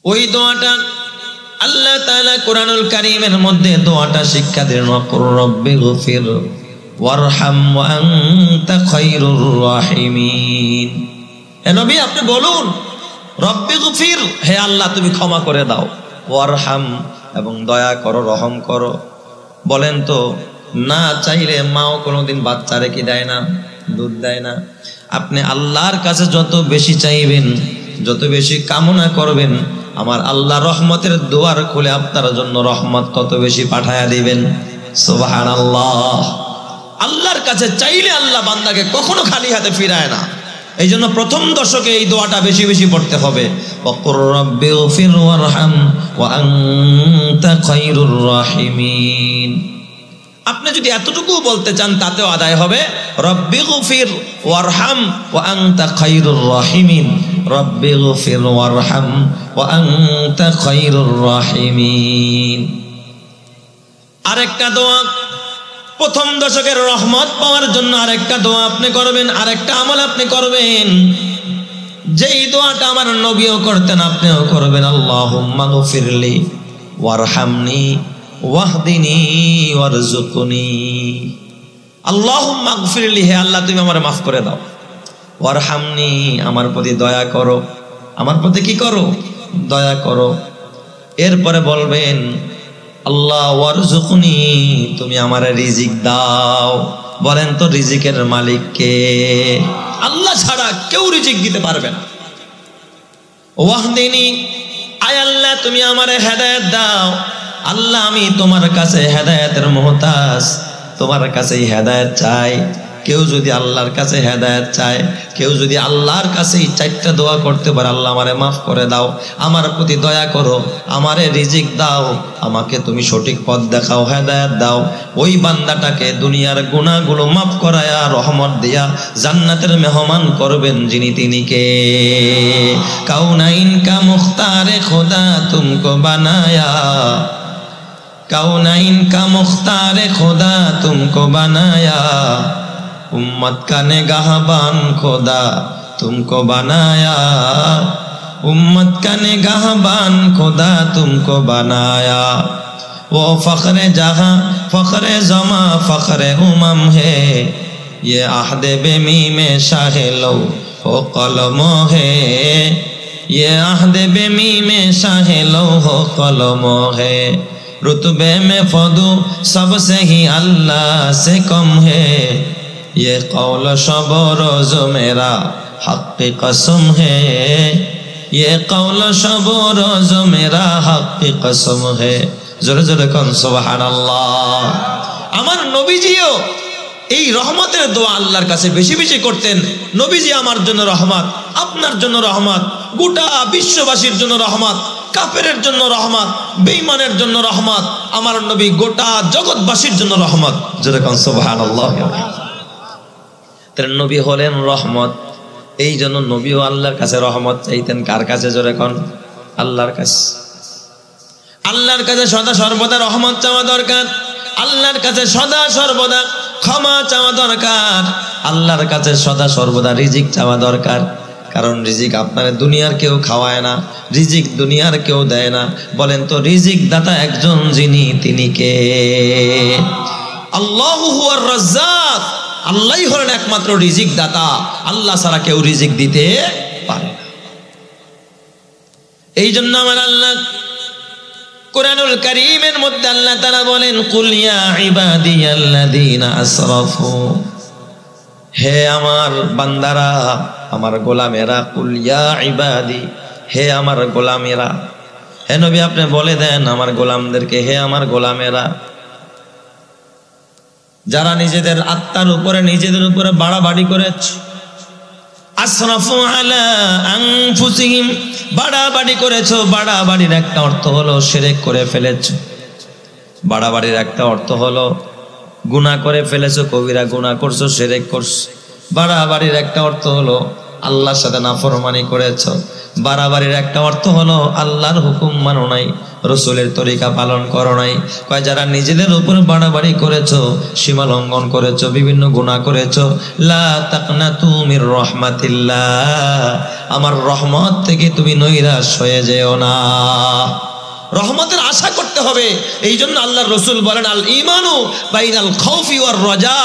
ওই দোয়াটা আল্লাহ তাআলা কোরআনুল কারীমের মধ্যে দোয়াটা শিক্ষা দেন, ওয়াকুর রব্বিগফির ওয়ারহাম ওয়া আনতা খায়রুর রাহিমিন। হে নবী আপনি বলুন, রব্বিগফির, হে আল্লাহ তুমি ক্ষমা করে দাও, ওয়ারহাম এবং দয়া করো, রহম করো। বলেন তো, না চাইলে মাও কোনোদিন বাচ্চারে কি দেয় না, দুধ দেয় না? আপনি আল্লাহর কাছে যত বেশি চাইবেন, যত বেশি কামনা করবেন, আমার আল্লাহ রহমতের দুয়ার খুলে আপনার জন্য রহমত তত বেশি পাঠায়া দিবেন। সুবহানাল্লাহ। আল্লাহর কাছে চাইলে আল্লাহ বান্দাকে কখনো খালি হাতে ফিরায় না। এই জন্য প্রথম দশকে এই দোয়াটা বেশি বেশি পড়তে হবে, ওয়াকুর রব্বিগফির ওয়ারহাম ওয়া আনতা খায়রুর রাহিমিন। আপনি যদি এতটুকু বলতে চান তাতেও আদায় হবে, রব্বিগফির ওয়ারহাম ওয়া আনতা খায়রুর রাহিমিন, রব্বিগফির ওয়ারহাম ওয়া আনতা খায়রুর রাহিমিন। আরেকটা দোয়া প্রথম দশকের রহমত পাওয়ার জন্য আরেকটা দোয়া আপনি করবেন, আরেকটা আমল আপনি করবেন, যেই দোয়াটা আমার নবীও করতেন আপনিও করবেন। আল্লাহুম্মা গফিরলি ওয়ারহামনি ওয়াহদিনি ওয়ারযুকনি। আল্লাহুম্মা গফিরলি, হে আল্লাহ তুমি আমারে মাফ করে দাও, ওয়ারহামনি আমার প্রতি দয়া করো, আমার প্রতি কি করো, দয়া করো। এরপরে বলবেন আল্লাহ ওয়ারযুকনি, তুমি আমারে রিজিক দাও। বলেন তো রিজিকের মালিক কে? আল্লাহ ছাড়া কেউ রিজিক দিতে পারবে না। ওয়াহদিনি, আয় আল্লাহ তুমি আমারে হেদায়েত দাও। আল্লাহ আমি তোমার কাছে হেদায়েতের মুহতাজ, তোমার কাছেই হেদায়েত চাই। কেউ যদি আল্লাহর কাছে হেদায়েত চায়, কেউ যদি আল্লাহর কাছে এই চারটা দোয়া করতে পারে, আল্লাহ আমারে মাফ করে দাও, আমার প্রতি দয়া করো, আমারে রিজিক দাও, আমাকে তুমি সঠিক পথ দেখাও, হেদায়েত দাও, ওই বান্দাটাকে দুনিয়ার গুনাহগুলো মাফ করায়া রহমত দিয়া জান্নাতের মেহমান করবেন যিনি, তিনি কে? কাউনাইন কা মুখতারে খোদা তুমকো বানায়া, কাউনাইন কা মুখতারে খোদা তুমকো বানায়া, उम्मत का निगाहबान खुदा तुमको बनाया, उम्मत का निगाहबान खुदा तुमको बनाया। वो फ़ख्रे जहाँ फ़ख्रे ज़मा फ़ख्रे उमम है, ये आहदे बेमी में शाहे लो हो कलमो है, ये आहदे बेमी में शाहे लो हो कलमो है। रुतबे में फदू सबसे ही अल्लाह से कम है, ये कौल शब रोज़ मेरा हक़ की कसम है, ये कौल शब रोज़ मेरा हक़ की कसम है। जोरे जोरे कौन सुबहानाल्लाह। আমার নবীজিও এই রহমতের দোয়া আল্লাহর কাছে বেশি বেশি করতেন। নবীজি আমার জন্য রহমত, আপনার জন্য রহমত, গোটা বিশ্ববাসীর জন্য রহমত, কাফেরের জন্য রহমত, বেঈমানের জন্য রহমত। আমার নবী গোটা জগৎবাসীর জন্য রহমত। জোরে কন সুবহানাল্লাহ। নবী হলেন রহমত, এই জন্য নবীও আল্লাহর কাছে রহমত চাইতেন। কার কাছে? জোরে কোন? আল্লাহর কাছে। আল্লাহর কাছে সদা সর্বদা রহমত চাওয়া দরকার, আল্লাহর কাছে সদা সর্বদা ক্ষমা চাওয়া দরকার, আল্লাহর কাছে সদা সর্বদা রিজিক চাওয়া দরকার। কারণ রিজিক আপনার দুনিয়ার কেউ খাওয়ায় না, রিজিক দুনিয়ার কেউ দেয় না। বলেন তো রিজিক দাতা একজন যিনি, তিনি কে? আল্লাহু হুয়ার রাজ্জাক, আল্লাহই হলেন একমাত্র রিজিক দাতা, আল্লাহ ছাড়া কেউ রিজিক দিতে পারে না। এই জন্য আমার আল্লাহ কুরআনুল কারীমের মধ্যে আল্লাহ তাআলা বলেন, কুল ইয়া ইবাদিয়াল্লাযীনা আসরাফু, হে আমার বান্দারা, আমার গোলামেরা, কুল ইয়া ইবাদি, হে আমার গোলামেরা। হে নবী আপনি বলে দেন আমার গোলামদেরকে, হে আমার গোলামেরা, যারা নিজেদের আত্মার উপরে নিজেদের উপরে বাড়াবাড়ি করেছে, আসরাফু আলা আনফুসিহিম, বাড়াবাড়ি করেছো। বাড়াবাড়ির একটা অর্থ হলো শিরক করে ফেলেছো, বাড়াবাড়ির একটা অর্থ হলো গুনাহ করে ফেলেছো, কবিরা গুনাহ করছো, শিরক করছো। বাড়াবাড়ির একটা অর্থ হলো আল্লাহর সাথে নাফরমানি করেছো। বাড়াবাড়ির একটা অর্থ হলো আল্লাহর হুকুম মানো নাই, রসুলের তরিকা পালন করো নাই। কয় যারা নিজেদের উপর বাড়াবাড়ি করেছো, সীমা লঙ্ঘন করেছো, বিভিন্ন গুনাহ করেছো, লা তাকনাতু মির রাহমাতিল্লাহ, আমার রহমত থেকে তুমি নৈরাশ হয়ে যেও না। রহমতের আশা করতে হবে। এই জন্য আল্লাহর রসুল বলেন আল ঈমানু বাইনাল খাউফি ওয়ার রাজা,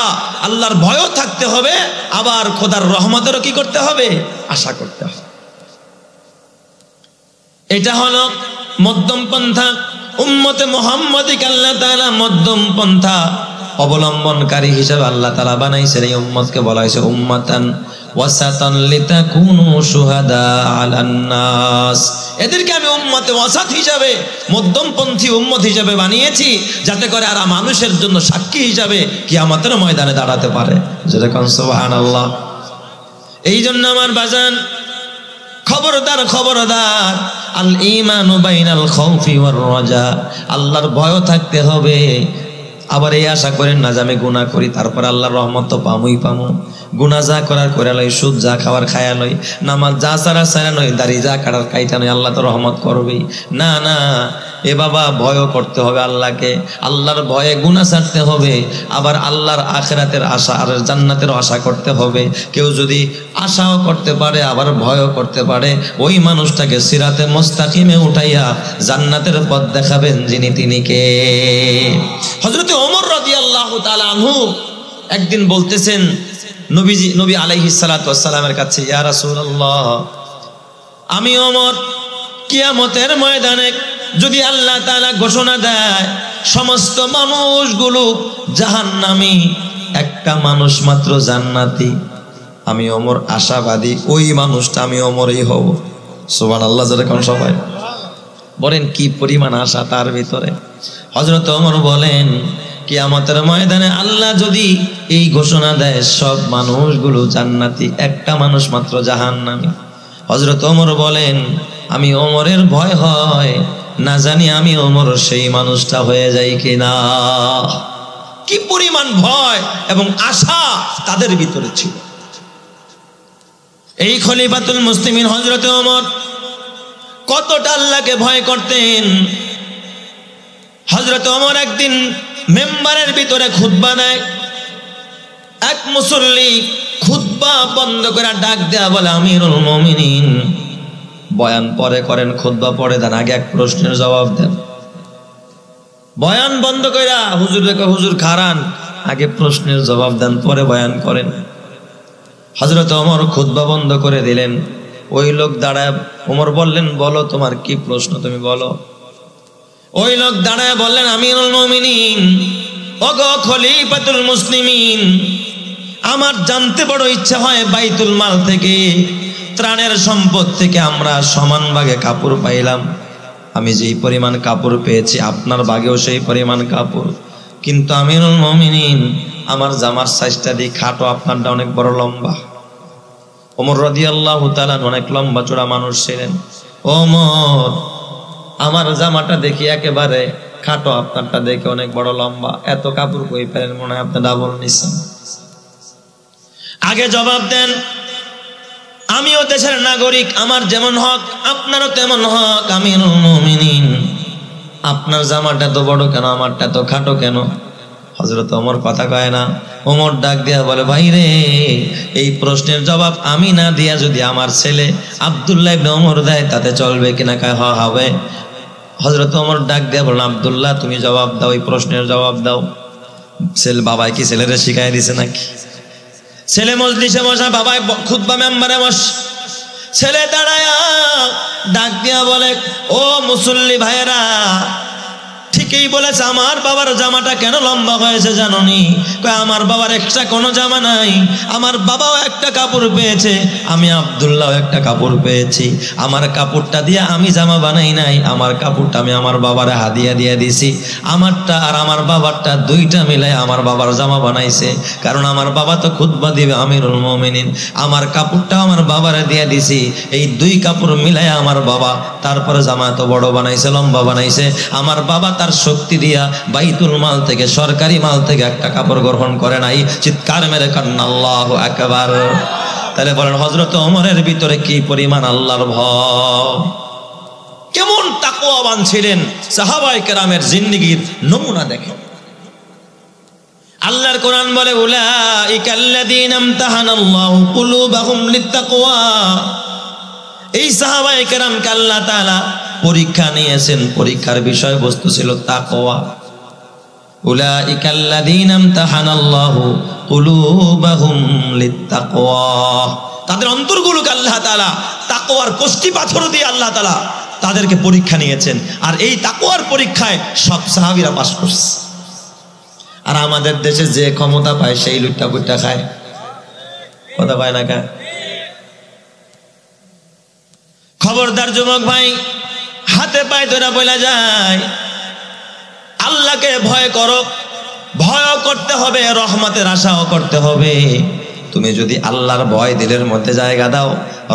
আল্লাহর ভয়ও থাকতে হবে, আবার খোদার রহমতেরও কি করতে হবে? আশা করতে হবে। এটা হলো মধ্যম পন্থা। উম্মতে মুহাম্মাদিকে আল্লাহ তাআলা মধ্যম পন্থা অবলম্বনকারী হিসেবে আল্লাহ তাআলা বানাইছেন। এই উম্মতকে বলা হয়েছে উম্মাতান ওয়াসাতান লিতাকুনু শুহাদা আলান নাস। এদেরকে আমি উম্মতে ওয়াসাত হিসাবে, মধ্যমপন্থী উম্মত হিসাবে বানিয়েছি, যাতে করে আর মানুষের জন্য সাক্ষী হিসাবে কিয়ামতের ময়দানে দাঁড়াতে পারে। যেরকম সুবহানাল্লাহ। এই জন্য আমার বাজান, খবরদার খবরদার, আল ঈমানু বাইনাল খাউফি ওয়ার রাজা, আল্লাহর ভয় থাকতে হবে। আবার এই আশা করেন না যে আমি গুনাহ করি তারপর আল্লাহর রহমত তো পামুই পামু। গুনাহ যা করার করে লই, সুদ যা খাওয়ার খায়া লই, নামাজ যা ছাড়া ছাড়া নই, দাড়ি যা কাটার কাইটা নই, আল্লাহ তো রহমত করবেই না। না, এ বাবা, ভয়ও করতে হবে আল্লাহকে। আল্লাহর ভয়ে গুনাহ ছাড়তে হবে, আবার আল্লাহর আখিরাতের আশা আর জান্নাতের আশা করতে হবে। কেউ যদি আশাও করতে পারে আবার ভয়ও করতে পারে, ওই মানুষটাকে সিরাতে মুস্তাকিমে উঠাইয়া জান্নাতের পথ দেখাবেন যিনি, তিনি কে? হযরত ওমর রাদিয়াল্লাহু তাআলা আনহু একদিন বলতেছেন নবী আলাইহিস সালাতু ওয়াস সালামের কাছে, ইয়া রাসূলুল্লাহ, আমি ওমর কিয়ামতের ময়দানে যদি আল্লাহ তাআলা ঘোষণা দেয় সমস্ত মানুষগুলো জাহান্নামী, একটা মানুষ মাত্র জান্নাতি, আমি ওমর আশাবাদী ওই মানুষটা আমি ওমরই হব। সুবহানাল্লাহ। যেরকম সবাই বলেন কি পরিমাণ আশা তার ভিতরে। হযরত ওমর বলেন, কিয়ামতের ময়দানে আল্লাহ যদি এই ঘোষণা দেয় সব মানুষগুলো জান্নাতি, একটা মানুষ মাত্র জাহান্নামী, হযরত ওমর বলেন আমি ওমরের ভয় হয়, না জানি আমি ওমর সেই মানুষটা হয়ে যাই কিনা। কি পরিমাণ ভয় এবং আশা তাদের ভিতরে ছিল। এই খলিফাতুল মুসলিমিন হযরত ওমর কতটা আল্লাহকে ভয় করতেন। হযরত ওমর একদিন মেম্বারের ভিতরে খুতবা দেয়, এক মুসল্লি খুতবা বন্ধ করে ডাক দেয়া বলে, আমিরুল মুমিনিন, বয়ান পরে করেন, খুতবা পরে দেন, আগে এক প্রশ্নের জবাব দেন। বয়ান বন্ধ করে হুজুর দেখো, হুজুর খারান, আগে প্রশ্নের জবাব দেন, পরে বয়ান করেন। হযরত ওমর খুতবা বন্ধ করে দিলেন। ওই লোক দাঁড়ায়, ওমর বললেন, বলো তোমার কি প্রশ্ন, তুমি বলো। ওই লোক দাঁড়ায় বললেন, আমিরুল মুমিনিন, ওগো খলিফাতুল মুসলিমিন, আমার জানতে বড় ইচ্ছা হয় বাইতুল মাল থেকে, ত্রাণের সম্পদ থেকে আমরা সমান ভাগে কাপড় পাইলাম। আমি যেই পরিমাণ কাপড় পেয়েছি আপনার ভাগেও সেই পরিমাণ কাপড়, কিন্তু আমিরুল মুমিনিন আমার জামার সাইজটা দিয়ে খাটো, আপনারটা অনেক বড় লম্বা। ওমর রাদিয়াল্লাহু তাআলা অনেক লম্বা চড়া মানুষ ছিলেন। ওমর, আমার জামাটা দেখি একেবারে খাটো, আপনারটা দেখে অনেক বড় লম্বা, এত কাপড় কই পেলেন? মনে হয় আপনি ডাবল নিছেন। আগে জবাব দেন, আমিও দেশের নাগরিক, আমার যেমন হক আপনারও তেমন হক। আমিরুল মুমিনিন, আপনার জামাটা তো বড় কেন, আমারটা তো খাটো কেন? হযরত ওমর কথা কয় না। ওমর ডাক দিয়া বলে, ভাই রে, এই প্রশ্নের জবাব আমি না দিয়া যদি আমার ছেলে আব্দুল্লাহ ইবনে ওমর দেয় তাতে চলবে কিনা? কয় হ্যাঁ, হবে। হযরত ওমর ডাক দিয়া বলেন, আব্দুল্লাহ তুমি জবাব দাও, এই প্রশ্নের জবাব দাও। ছেলে, বাবাই কি ছেলেরে শিখাই দিছে নাকি? ছেলে মজলিসে বসা, বাবাই খুতবা মেম্বারে বস। ছেলে দাঁড়ায়া ডাক দিয়া বলে, ও মুসল্লি ভাইয়েরা, ঠিকই বলেছে, আমার বাবার জামাটা কেন লম্বা হয়েছে জানোনি? কয় আমার বাবার এক্সট্রা কোনো জামা নাই, আমার বাবাও একটা কাপড় পেয়েছে, আমি আব্দুল্লাহ একটা কাপড় পেয়েছি। আমার কাপড়টা দিয়ে আমি জামা বানাই নাই, আমার কাপড়টা আমি আমার বাবারে হাদিয়া দিয়ে দিছি। আমারটা আর আমার বাবারটা দুইটা মিলাই আমার বাবার জামা বানাইছে, কারণ আমার বাবা তো খুতবা দিবে আমিরুল মুমিনিন। আমার কাপড়টা আমার বাবারে দিয়ে দিছি, এই দুই কাপড় মিলাই আমার বাবা তারপরে জামা এত বড় বানাইছে, লম্বা বানাইছে। আমার বাবা তার শক্তি দিয়া বাইতুল মাল থেকে, সরকারি মাল থেকে একটা কাপড় গ্রহণ করে নাই। চিৎকার মেরে কান্না আল্লাহু আকবার। তাহলে বলেন হযরত ওমরের ভিতরে কি পরিমাণ আল্লাহর ভয়, কেমন তাকওয়াবান ছিলেন। সাহাবায়ে কেরামের জিন্দেগীর নমুনা দেখেন। আল্লাহর কোরআন বলে উলাইকাল্লাযীনা ইমতাহানাল্লাহু কুলুবাহুম লিত্তাকওয়া, এই সাহাবায়ে কেরামকে আল্লাহ তাআলা পরীক্ষা নিয়েছেন, পরীক্ষার বিষয়বস্তু ছিল তাকওয়া। উলাইকাল্লাযীনা ইমতাহানাল্লাহু কুলুবাহুম লিত্তাকওয়া, তাদের অন্তরগুলোকে আল্লাহ তাআলা তাকওয়ার কষ্টি পাথর দিয়ে আল্লাহ তাআলা তাদেরকে পরীক্ষা নিয়েছেন। আর এই তাকওয়ার পরীক্ষায় সব সাহাবীরা পাস করছে। আর আমাদের দেশে যে ক্ষমতা পায় সেই লুটটা পুট্টা খায়, কথা পায় না কা? খবরদার যুবক ভাই, হাতে পায়ে ধরে বলা যায় আল্লাহকে ভয় করো, ভয়ও করতে হবে, রহমতের আশাও করতে হবে। তুমি যদি আল্লাহর ভয় দিলের মধ্যে জায়গা দাও,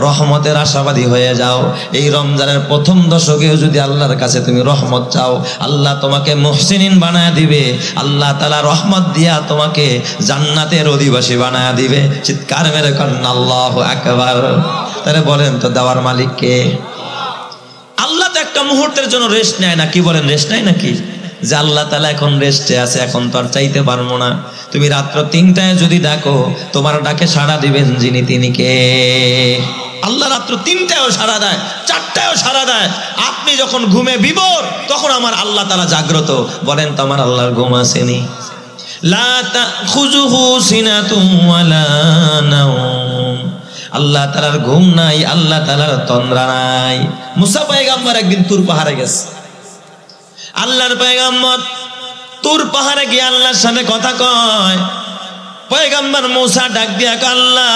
রহমতের আশাবাদী হয়ে যাও, এই রমজানের প্রথম দশকেও যদি আল্লাহর কাছে তুমি রহমত চাও, আল্লাহ তোমাকে মুহসিনিন বানায় দিবে। আল্লাহ তাআলা রহমত দিয়া তোমাকে জান্নাতের অধিবাসী বানায় দিবে। চিৎকার মেরে করেন আল্লাহু আকবার। তাহলে বলেন তো দেওয়ার মালিক কে? আল্লাহ তো একটা মুহূর্তের জন্য রেস্ট নেয় না, কি বলেন? রেস্ট নেয় নাকি? যে আল্লাহ তাআলা এখন রেস্টে আছে, এখন তো আর চাইতে পারবো না। তুমি রাত্র 3টায় যদি ডাকো, তোমার ডাকে সাড়া দিবেন যিনি, তিনি কে? আল্লাহ রাত্র 3টায়ও সাড়া দেয়, 4টায়ও সাড়া দেয়। আপনি যখন ঘুমে বিভোর, তখন আমার আল্লাহ তাআলা জাগ্রত। বলেন তো আমার আল্লাহর ঘুম আসেনি? লা তাখুযুহু সিনাতুন ওয়ালা নাওম, আল্লাহ তাআলার ঘুম নাই, আল্লাহ তাআলার তন্দ্রা নাই। মুসা পয়গম্বর একদিন তুর পাহাড়ে গেছে। আল্লাহর পয়গম্বর তুর পাহাড়ে গিয়ে আল্লাহর সাথে কথা কয়। পয়গম্বর মুসা ডাক দিয়া কয়, আল্লাহ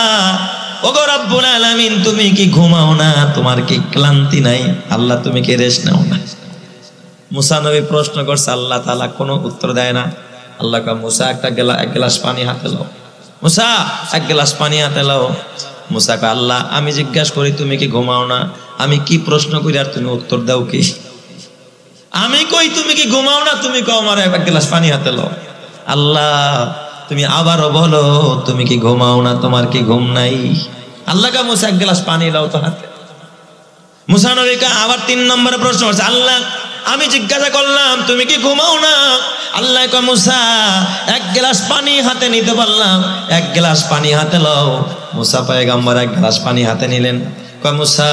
ওগো রব্বুল আলামিন, তুমি কি ঘুমাও না? তোমার কি ক্লান্তি নাই? আল্লাহ তুমি কি রেস্ট নাও না? মুসা নবী প্রশ্ন করছে, আল্লাহ তাআলা কোনো উত্তর দেয় না। আল্লাহ কয়, মুসা এক গ্লাস পানি হাতে লাও। মুসা এক গ্লাস পানি হাতে লাও। মুসা কয়, আল্লাহ আমি জিজ্ঞাসা করি তুমি কি ঘুমাও না? আমি কি প্রশ্ন করি আর তুমি উত্তর দাও কি? আমি কই তুমি কি ঘুমাও না, তুমি কও আমার এক গ্লাস পানি হাতে লাও। আল্লাহ তুমি আবারও বলো তুমি কি ঘুমাও না, তোমার কি ঘুম নাই? আল্লাহ কা মুসা এক গ্লাস পানি লাও তো হাতে। মুসা নবী কা আবার 3 নম্বরে প্রশ্ন করছে, আল্লাহ আমি জিজ্ঞাসা করলাম তুমি কি ঘুমাও না? আল্লাহ কয়, মুসা এক গ্লাস পানি হাতে নিতে বললাম, এক গ্লাস পানি হাতে লাও। মুসা পয়গম্বর এক গ্লাস পানি হাতে নিলেন। কয়, মুসা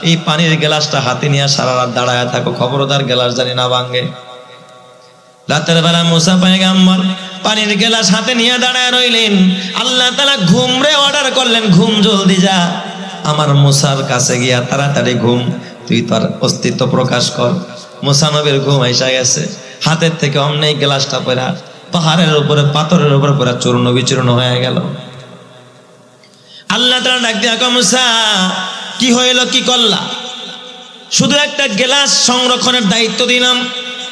এই পানির গ্লাসটা হাতে নিয়ে সারা রাত দাঁড়ায় থাকো, খবরদার গ্লাস জানি না ভাঙে। রাতের বেলা মুসা পয়গম্বর পানির গ্লাস হাতে নিয়ে দাঁড়ায় রইলেন। আল্লাহ তাআলা ঘুমরে অর্ডার করলেন, ঘুম জলদি যা, আমার মুসার কাছে গিয়া তাড়াতাড়ি ঘুম, তুই তোর অস্তিত্ব প্রকাশ কর। মুসা নবীর ঘুম আইসা গেছে। হাতের থেকে অমনি গ্লাসটা পড়া পাহাড়ের উপরে, পাথরের উপরে পড়া চূর্ণ বিচূর্ণ হয়ে গেল। আল্লাহ তাআলা ডাক দিয়া কয়, মুসা কি হইল, কি করলা? শুধু একটা গ্লাস সংরক্ষণের দায়িত্ব দিলাম,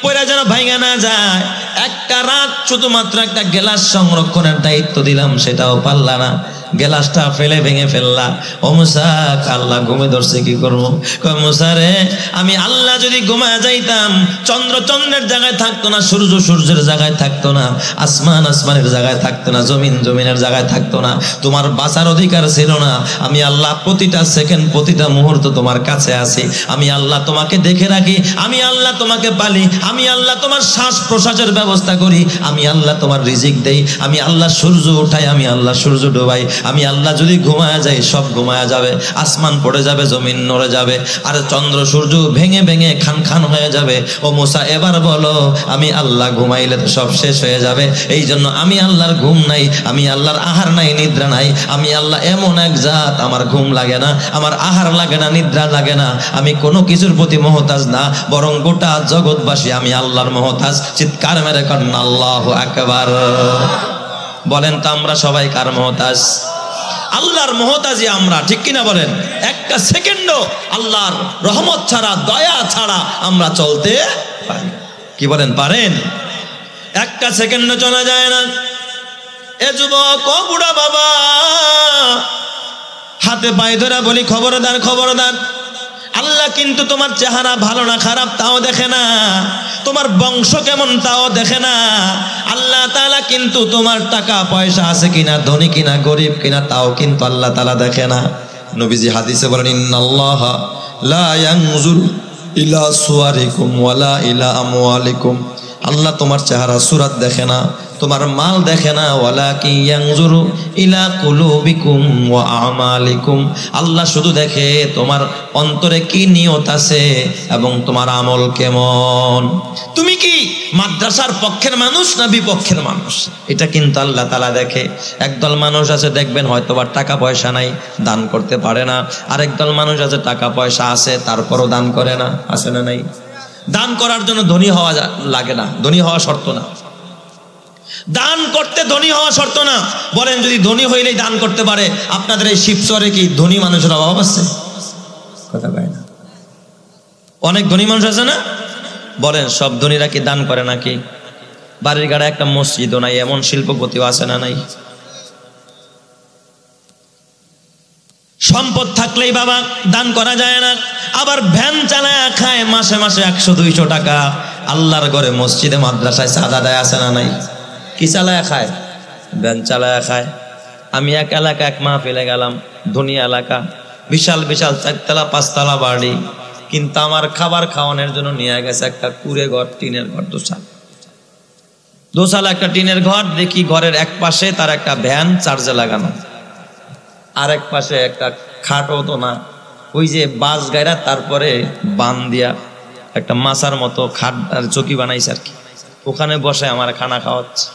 পয়রা যেন ভাঙা না যায়। একটা রাত শুধুমাত্র একটা গ্লাস সংরক্ষণের দায়িত্ব দিলাম, সেটাও পারলা না, গ্লাসটা ফেলে ভেঙে ফেললা। ও মুসা, আল্লাহ ঘুমে ধরছে, কি করবো? কয়, মুসা রে, আমি আল্লাহ যদি ঘুমায় যাইতাম, চন্দ্র চন্দ্রের জায়গায় থাকতো না, সূর্য সূর্যের জায়গায় থাকতো না, আসমান আসমানের জায়গায় থাকতো না, জমিন জমিনের জায়গায় থাকতো না, তোমার বাঁচার অধিকার ছিল না। আমি আল্লাহ প্রতিটা সেকেন্ড, প্রতিটা মুহূর্ত তোমার কাছে আছি। আমি আল্লাহ তোমাকে দেখে রাখি, আমি আল্লাহ তোমাকে পালি, আমি আল্লাহ তোমার শ্বাস প্রশ্বাসের ব্যবস্থা করি, আমি আল্লাহ তোমার রিজিক দেই, আমি আল্লাহ সূর্য উঠাই, আমি আল্লাহ সূর্য ডোবাই। আমি আল্লাহ যদি ঘুমায়া যাই, সব ঘুমায়া যাবে, আসমান পড়ে যাবে, জমিন নড়ে যাবে, আর চন্দ্র সূর্য ভেঙে ভেঙে খান খান হয়ে যাবে। ও মুসা, এবার বলো আমি আল্লাহ ঘুমাইলে তো সব শেষ হয়ে যাবে। এই জন্য আমি আল্লাহর ঘুম নাই, আমি আল্লাহর আহার নাই, নিদ্রা নাই। আমি আল্লাহ এমন এক জাত, আমার ঘুম লাগে না, আমার আহার লাগে না, নিদ্রা লাগে না। আমি কোনো কিছুর প্রতি মহতাজ না, বরং গোটা জগৎবাসী আমি আল্লাহর মহতাজ। চিৎকার মেরে করেন আল্লাহু আকবার। বলেন তো আমরা সবাই কার মহতাজ? আল্লাহর মহতাজি আমরা, ঠিক কিনা বলেন? একটা সেকেন্ডও আল্লাহর রহমত ছাড়া, দয়া ছাড়া আমরা চলতে পারি? কি বলেন, পারেন? একটা সেকেন্ডও চলা যায় না। এ যুবক, ও বুড়া বাবা, হাতে পায়ে ধরে বলি, খবরদার খবরদার, আল্লাহ কিন্তু তোমার চেহারা ভালো না খারাপ তাও দেখে না, তোমার বংশ কেমন তাও দেখে না। আল্লাহ তাআলা কিন্তু তোমার টাকা পয়সা আছে কিনা, ধনী কিনা, গরিব কিনা তাও কিন্তু আল্লাহ তাআলা দেখে না। নবীজি হাদিসে বলেন, ইন্নাল্লাহা লা ইয়ানজুরু ইলা সুওয়ারিকুম ওয়ালা ইলা আমওয়ালিকুম। আল্লাহ তোমার চেহারা সুরাত দেখে না, তোমার মাল দেখে না, ওয়ালাকিন ইয়ানজুরু ইলা কুলুবিকুম ওয়া আমালিকুম। আল্লাহ শুধু দেখে তোমার অন্তরে কি নিয়ত আছে এবং তোমার আমল কেমন। তুমি কি মাদ্রাসার পক্ষের মানুষ না বিপক্ষের মানুষ, এটা কিন্তু আল্লাহ তাআলা দেখে। একদল মানুষ আছে দেখবেন হয়তোবা টাকা পয়সা নাই, দান করতে পারে না। আরেকদল মানুষ আছে টাকা পয়সা আছে তারপরও দান করে না, আছে না নাই? দান করার জন্য ধনী হওয়া লাগে না, ধনী হওয়া শর্ত না। দান করতে ধনী হওয়া শর্ত না। বলেন যদি ধনী হইলেই দান করতে পারে, আপনাদের এই শিবচরে কি ধনী মানুষের অভাব আছে? কথা কয় না। অনেক ধনী মানুষ আছে না? বলেন সব ধনীরা কি দান করে নাকি? বাড়ির গাড়ে একটা মসজিদও নাই, এমন শিল্পপতিও আছে না নাই? সম্পদ থাকলেই বাবা দান করা যায় না। আবার ভ্যান চালায় খায় মাসে মাসে 100-200 টাকা। আল্লাহর ঘরে মসজিদে মাদ্রাসায় সাদা দেয়, আছে না নাই? কি চালায় খায়? ভ্যান চালায় খায়। আমি এক এলাকা এক মাহফিলে গেলাম, ধনী এলাকা, বিশাল বিশাল 4তলা 5তলা বাড়ি, কিন্তু আমার খাবার খাওয়ানোর জন্য নিয়ে গেছে একটা কুড়ে ঘর, টিনের ঘর, দোসালা একটা টিনের ঘর। দেখি ঘরের এক পাশে তার একটা ভ্যান চার্জে লাগানো, আর এক পাশে একটা খাটও তো না, ওই যে বাস গায়রা তারপরে বান দিয়া একটা মাছার মতো খাট আর চকি বানাইছে আর কি, ওখানে বসে আমার খানা খাওয়াচ্ছে।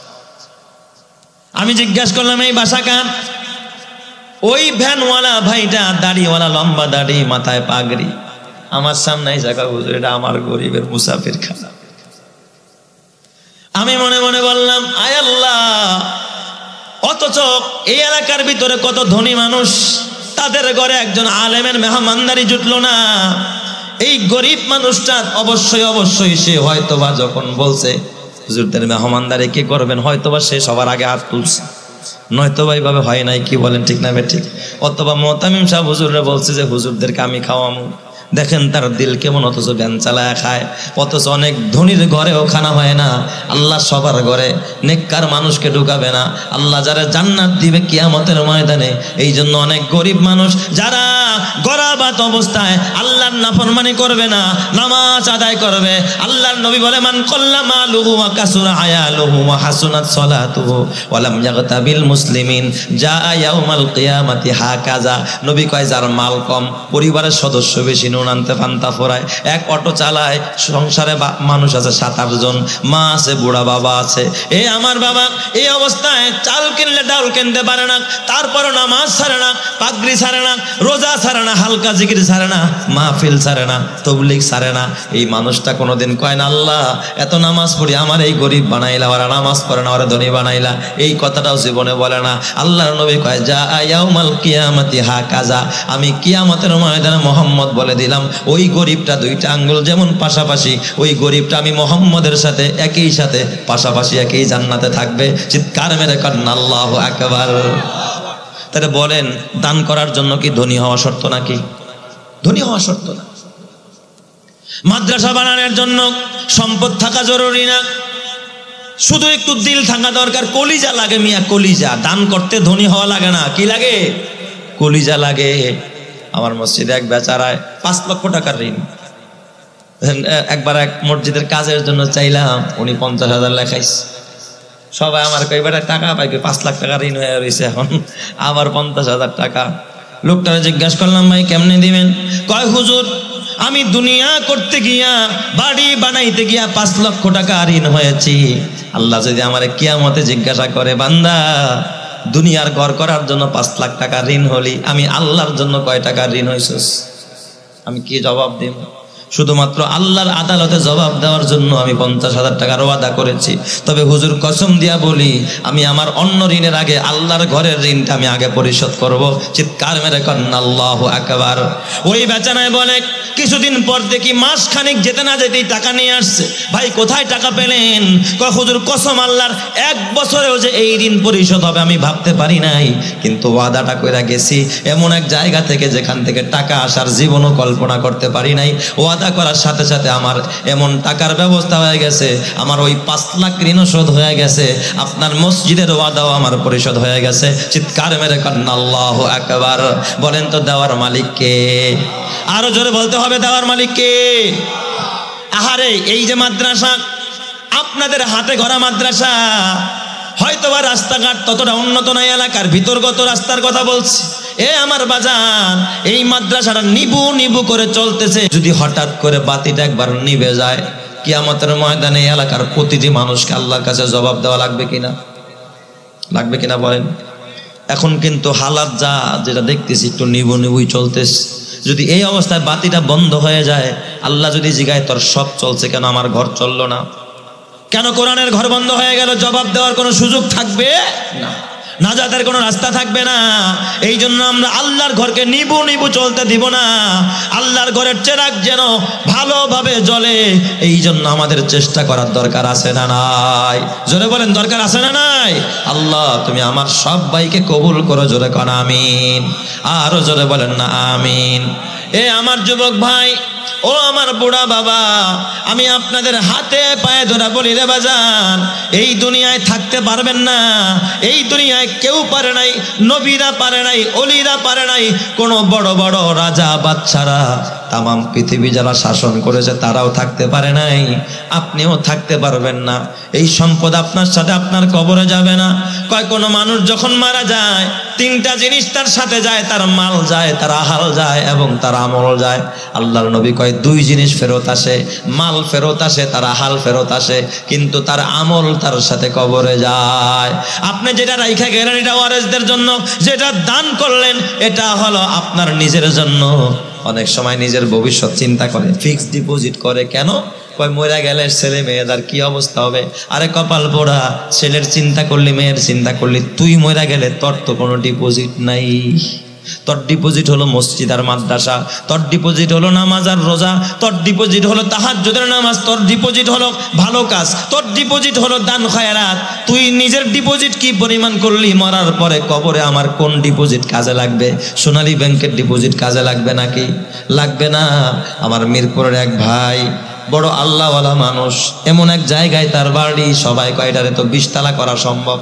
আমি জিজ্ঞাসা করলাম এই বাসা কার? ওই ভ্যানওয়ালা ভাইটা, দাড়িওয়ালা, লম্বা দাড়ি, মাথায় পাগড়ি, আমার সামনে জায়গা, হুজুর এটা আমার গরিবের মুসাফির খানা। আমি মনে মনে বললাম আয় আল্লাহ, অথচ এই এলাকার ভিতরে কত ধনী মানুষ, তাদের ঘরে একজন আলেমের মেহমানদারি জুটলো না। এই গরিব মানুষটা অবশ্যই অবশ্যই সে হয়তোবা যখন বলছে হুজুরদের মেহমানদারি কি করবেন, হয়তোবা সে সবার আগে হাত তুলছে, নয়তোবা এইভাবে হয় নাই। কি বলেন ঠিক না ঠিক? অথবা মুতামিম সাহেব হুজুররা বলছে যে হুজুরদেরকে আমি খাওয়ামু। দেখেন তার দিল কেমন, অথচ ভ্যান চালায় খায়। অথচ অনেক ধনীর ঘরেও খানা হয় না। আল্লাহ সবার ঘরে নেককার মানুষকে ঢুকাবে না। আল্লাহ যারা জান্নাত দিবে কিয়ামতের ময়দানে। এই জন্য অনেক গরিব মানুষ যারা গরাবাত অবস্থায় আল্লাহর নাফরমানি করবে না, নামাজ আদায় করবে। আল্লাহর নবী বলে, মান কল্লা মালুহু ওয়া কাসুরা আয়ালুহু ওয়া হাসুনাত সালাতুহু ওয়া লাম ইয়াগতাবিল মুসলিমিন জাআ ইয়াউমাল কিয়ামাতি হাকাযা। নবী কয় যার মাল কম, পরিবারের সদস্য বেশি, আনতে ফান্তা ফোরায়, এক অটো চালায়, সংসারে মানুষ আছে 7-8 জন, মা আছে, বুড়া বাবা আছে। এ আমার বাবা এই অবস্থায় চাল কিনলে ডাউল কিনতে পারে না, তারপর নামাজ ছাড়ে না, পাগড়ি ছাড়ে না, রোজা ছাড়ে না, হালকা জিকির ছাড়ে না, মাহফিল ছাড়ে না, তবলিগ ছাড়ে না। এই মানুষটা কোনোদিন কয় না আল্লাহ এত নামাজ পড়ি আমার এই গরিব বানাইলা, ওরা নামাজ পড়ে না, ওরা ধনী বানাইলা। এই কথাটাও জীবনে বলে না। আল্লাহর নবী কয় যা ইয়াউমাল কিয়ামাতি হাকাযা, আমি কিয়ামতের ময়দানে মুহাম্মদ বলে দিলাম ওই গরিবটা 2টা আঙ্গুল যেমন পাশাপাশি, ওই গরিবটা আমি মুহাম্মদের সাথে একই সাথে পাশাপাশি একই জান্নাতে থাকবে। চিৎকার মেরে করেন আল্লাহু আকবার। তাহলে বলেন দান করার জন্য কি ধনী হওয়া শর্ত নাকি? ধনী হওয়া শর্ত না। মাদ্রাসা বানানোর জন্য সম্পদ থাকা জরুরি না, শুধু একটু দিল থাকা দরকার। কলিজা লাগে মিয়া, কলিজা। দান করতে ধনী হওয়া লাগে না, কি লাগে? কলিজা লাগে। আমার মসজিদে এক বেচারায় 5 লক্ষ টাকার ঋণ। একবার এক মসজিদের কাজের জন্য চাইলাম, উনি 50,000 লেখাইছে। সবাই আমার কই বেটা টাকা পাই, 5 লাখ টাকা ঋণ হয়ে রয়েছে, এখন আবার 50,000 টাকা। লোকটারে জিজ্ঞাসা করলাম ভাই কেমনে দিবেন? কয় হুজুর আমি দুনিয়া করতে গিয়া, বাড়ি বানাইতে গিয়া 5 লক্ষ টাকা ঋণ হয়েছি। আল্লাহ যদি আমারে কিয়ামতে জিজ্ঞাসা করে বান্দা দুনিয়ার ঘর করার জন্য 5 লাখ টাকা ঋণ হলি, আমি আল্লাহর জন্য কয় টাকা ঋণ হইছস? আমি কি জবাব দিব? শুধুমাত্র আল্লাহর আদালতে জবাব দেওয়ার জন্য আমি 50,000 টাকার ওয়াদা করেছি। তবে হুজুর কসম দিয়া বলি, আমি আমার অন্য ঋণের আগে আল্লাহর ঘরের ঋণটা আমি আগে পরিশোধ করব। চিৎকার মেরে কন্যা আল্লাহু আকবার। ওই বেচারায় বলে, কিছুদিন পর দেখি মাস খানিক যেতে না যেতেই টাকা নিয়ে আসছে। ভাই কোথায় টাকা পেলেন? কয় হুজুর কসম আল্লাহর, 1 বছরেও যে এই ঋণ পরিশোধ হবে আমি ভাবতে পারি নাই, কিন্তু ওয়াদাটা কইরা গেছি এমন এক জায়গা থেকে যেখান থেকে টাকা আসার জীবনও কল্পনা করতে পারি নাই। ওয়াদা করার সাথে সাথে আমার এমন টাকার ব্যবস্থা হয়ে গেছে, আমার ওই 5 লাখ ঋণও শোধ হয়ে গেছে, আপনার মসজিদের ওয়াদাও আমার পরিশোধ হয়ে গেছে। চিৎকার মেরে কন্যা আল্লাহু আকবার। বলেন তো দেওয়ার মালিক কে? আরো জোরে বলতে হবে, দেওয়ার মালিক কে? আহারে এই যে মাদ্রাসা, আপনাদের হাতে গড়া মাদ্রাসা, হয়তোবা রাস্তাঘাট ততটা উন্নত নয়, এলাকার ভিতরগত রাস্তার কথা বলছি। এ আমার বাজান, এই মাদ্রাসাটা নিবু নিবু করে চলতেছে, যদি হঠাৎ করে বাতিটা একবার নিভে যায়, কিয়ামতের ময়দানে এলাকার প্রতিটি মানুষকে আল্লাহর কাছে জবাব দেওয়া লাগবে কিনা? লাগবে কিনা বলেন? এখন কিন্তু হালাত যা যেটা দেখতেছি একটু নিবু নিবুই চলতেছে। যদি এই অবস্থায় বাতিটা বন্ধ হয়ে যায়, আল্লাহ যদি জিগায় তোর সব চলছে কেন আমার ঘর চললো না, কেন কোরআনের ঘর বন্ধ হয়ে গেল, জবাব দেওয়ার কোনো সুযোগ থাকবে না, নাজাতের কোনো রাস্তা থাকবে না। এই জন্য আমরা আল্লাহর ঘরকে নিবু নিবু চলতে দিব না। আল্লাহর ঘরের চেরাগ যেন ভালোভাবে জ্বলে, এই জন্য আমাদের চেষ্টা করার দরকার আছে না নাই? জোরে বলেন, দরকার আছে না নাই? আল্লাহ তুমি আমার সব ভাইকে কবুল করো, জোরে কর আমিন। আরো জোরে বলেন না আমিন। এ আমার যুবক ভাই, ও আমার বুড়া বাবা, আমি আপনাদের হাতে পায়ে ধরা বলি রে বাজান, এই দুনিয়ায় থাকতে পারবেন না। এই দুনিয়ায় কেউ পারে নাই, নবীরা পারে নাই, অলিরা পারে নাই, কোনো বড় বড় রাজা বাদশারা তামাম পৃথিবী যারা শাসন করেছে তারাও থাকতে পারে নাই, আপনিও থাকতে পারবেন না। এই সম্পদ আপনার সাথে আপনার কবরে যাবে না। কয় কোনো মানুষ যখন মারা যায় 3টা জিনিস তার সাথে যায়, তার মাল যায়, তার আহাল যায় এবং তার আমল যায়। আল্লাহর নবী কয় 2 জিনিস ফেরত আসে, মাল ফেরত আসে, তার আহাল ফেরত আসে, কিন্তু তার আমল তার সাথে কবরে যায়। আপনি যেটা রাইখা গেলেন এটা ওয়ারিসদের জন্য, যেটা দান করলেন এটা হলো আপনার নিজের জন্য। অনেক সময় নিজের ভবিষ্যৎ চিন্তা করে, ফিক্সড ডিপোজিট করে। কেন? কয় মরে গেলে ছেলে মেয়েদের কি অবস্থা হবে। আরে কপাল পোড়া, ছেলের চিন্তা করলি, মেয়ের চিন্তা করলি, তুই মরে গেলে তোর তো কোনো ডিপোজিট নাই। তোর ডিপোজিট হলো মসজিদ আর মাদ্রাসা, তোর ডিপোজিট হলো নামাজ আর রোজা, তোর ডিপোজিট হলো তাহাজ্জুদের নামাজ, তোর ডিপোজিট হলো ভালো কাজ, তোর ডিপোজিট হলো দান খয়রাত। তুই নিজের ডিপোজিট কি পরিমাণ করলি? মরার পরে কবরে আমার কোন ডিপোজিট কাজে লাগবে? সোনালী ব্যাংকের ডিপোজিট কাজে লাগবে নাকি? লাগবে না। আমার মিরপুরের এক ভাই বড় আল্লাহওয়ালা মানুষ, এমন এক জায়গায় তার বাড়ি, সবাই কয়টারে তো 20 তালা করা সম্ভব।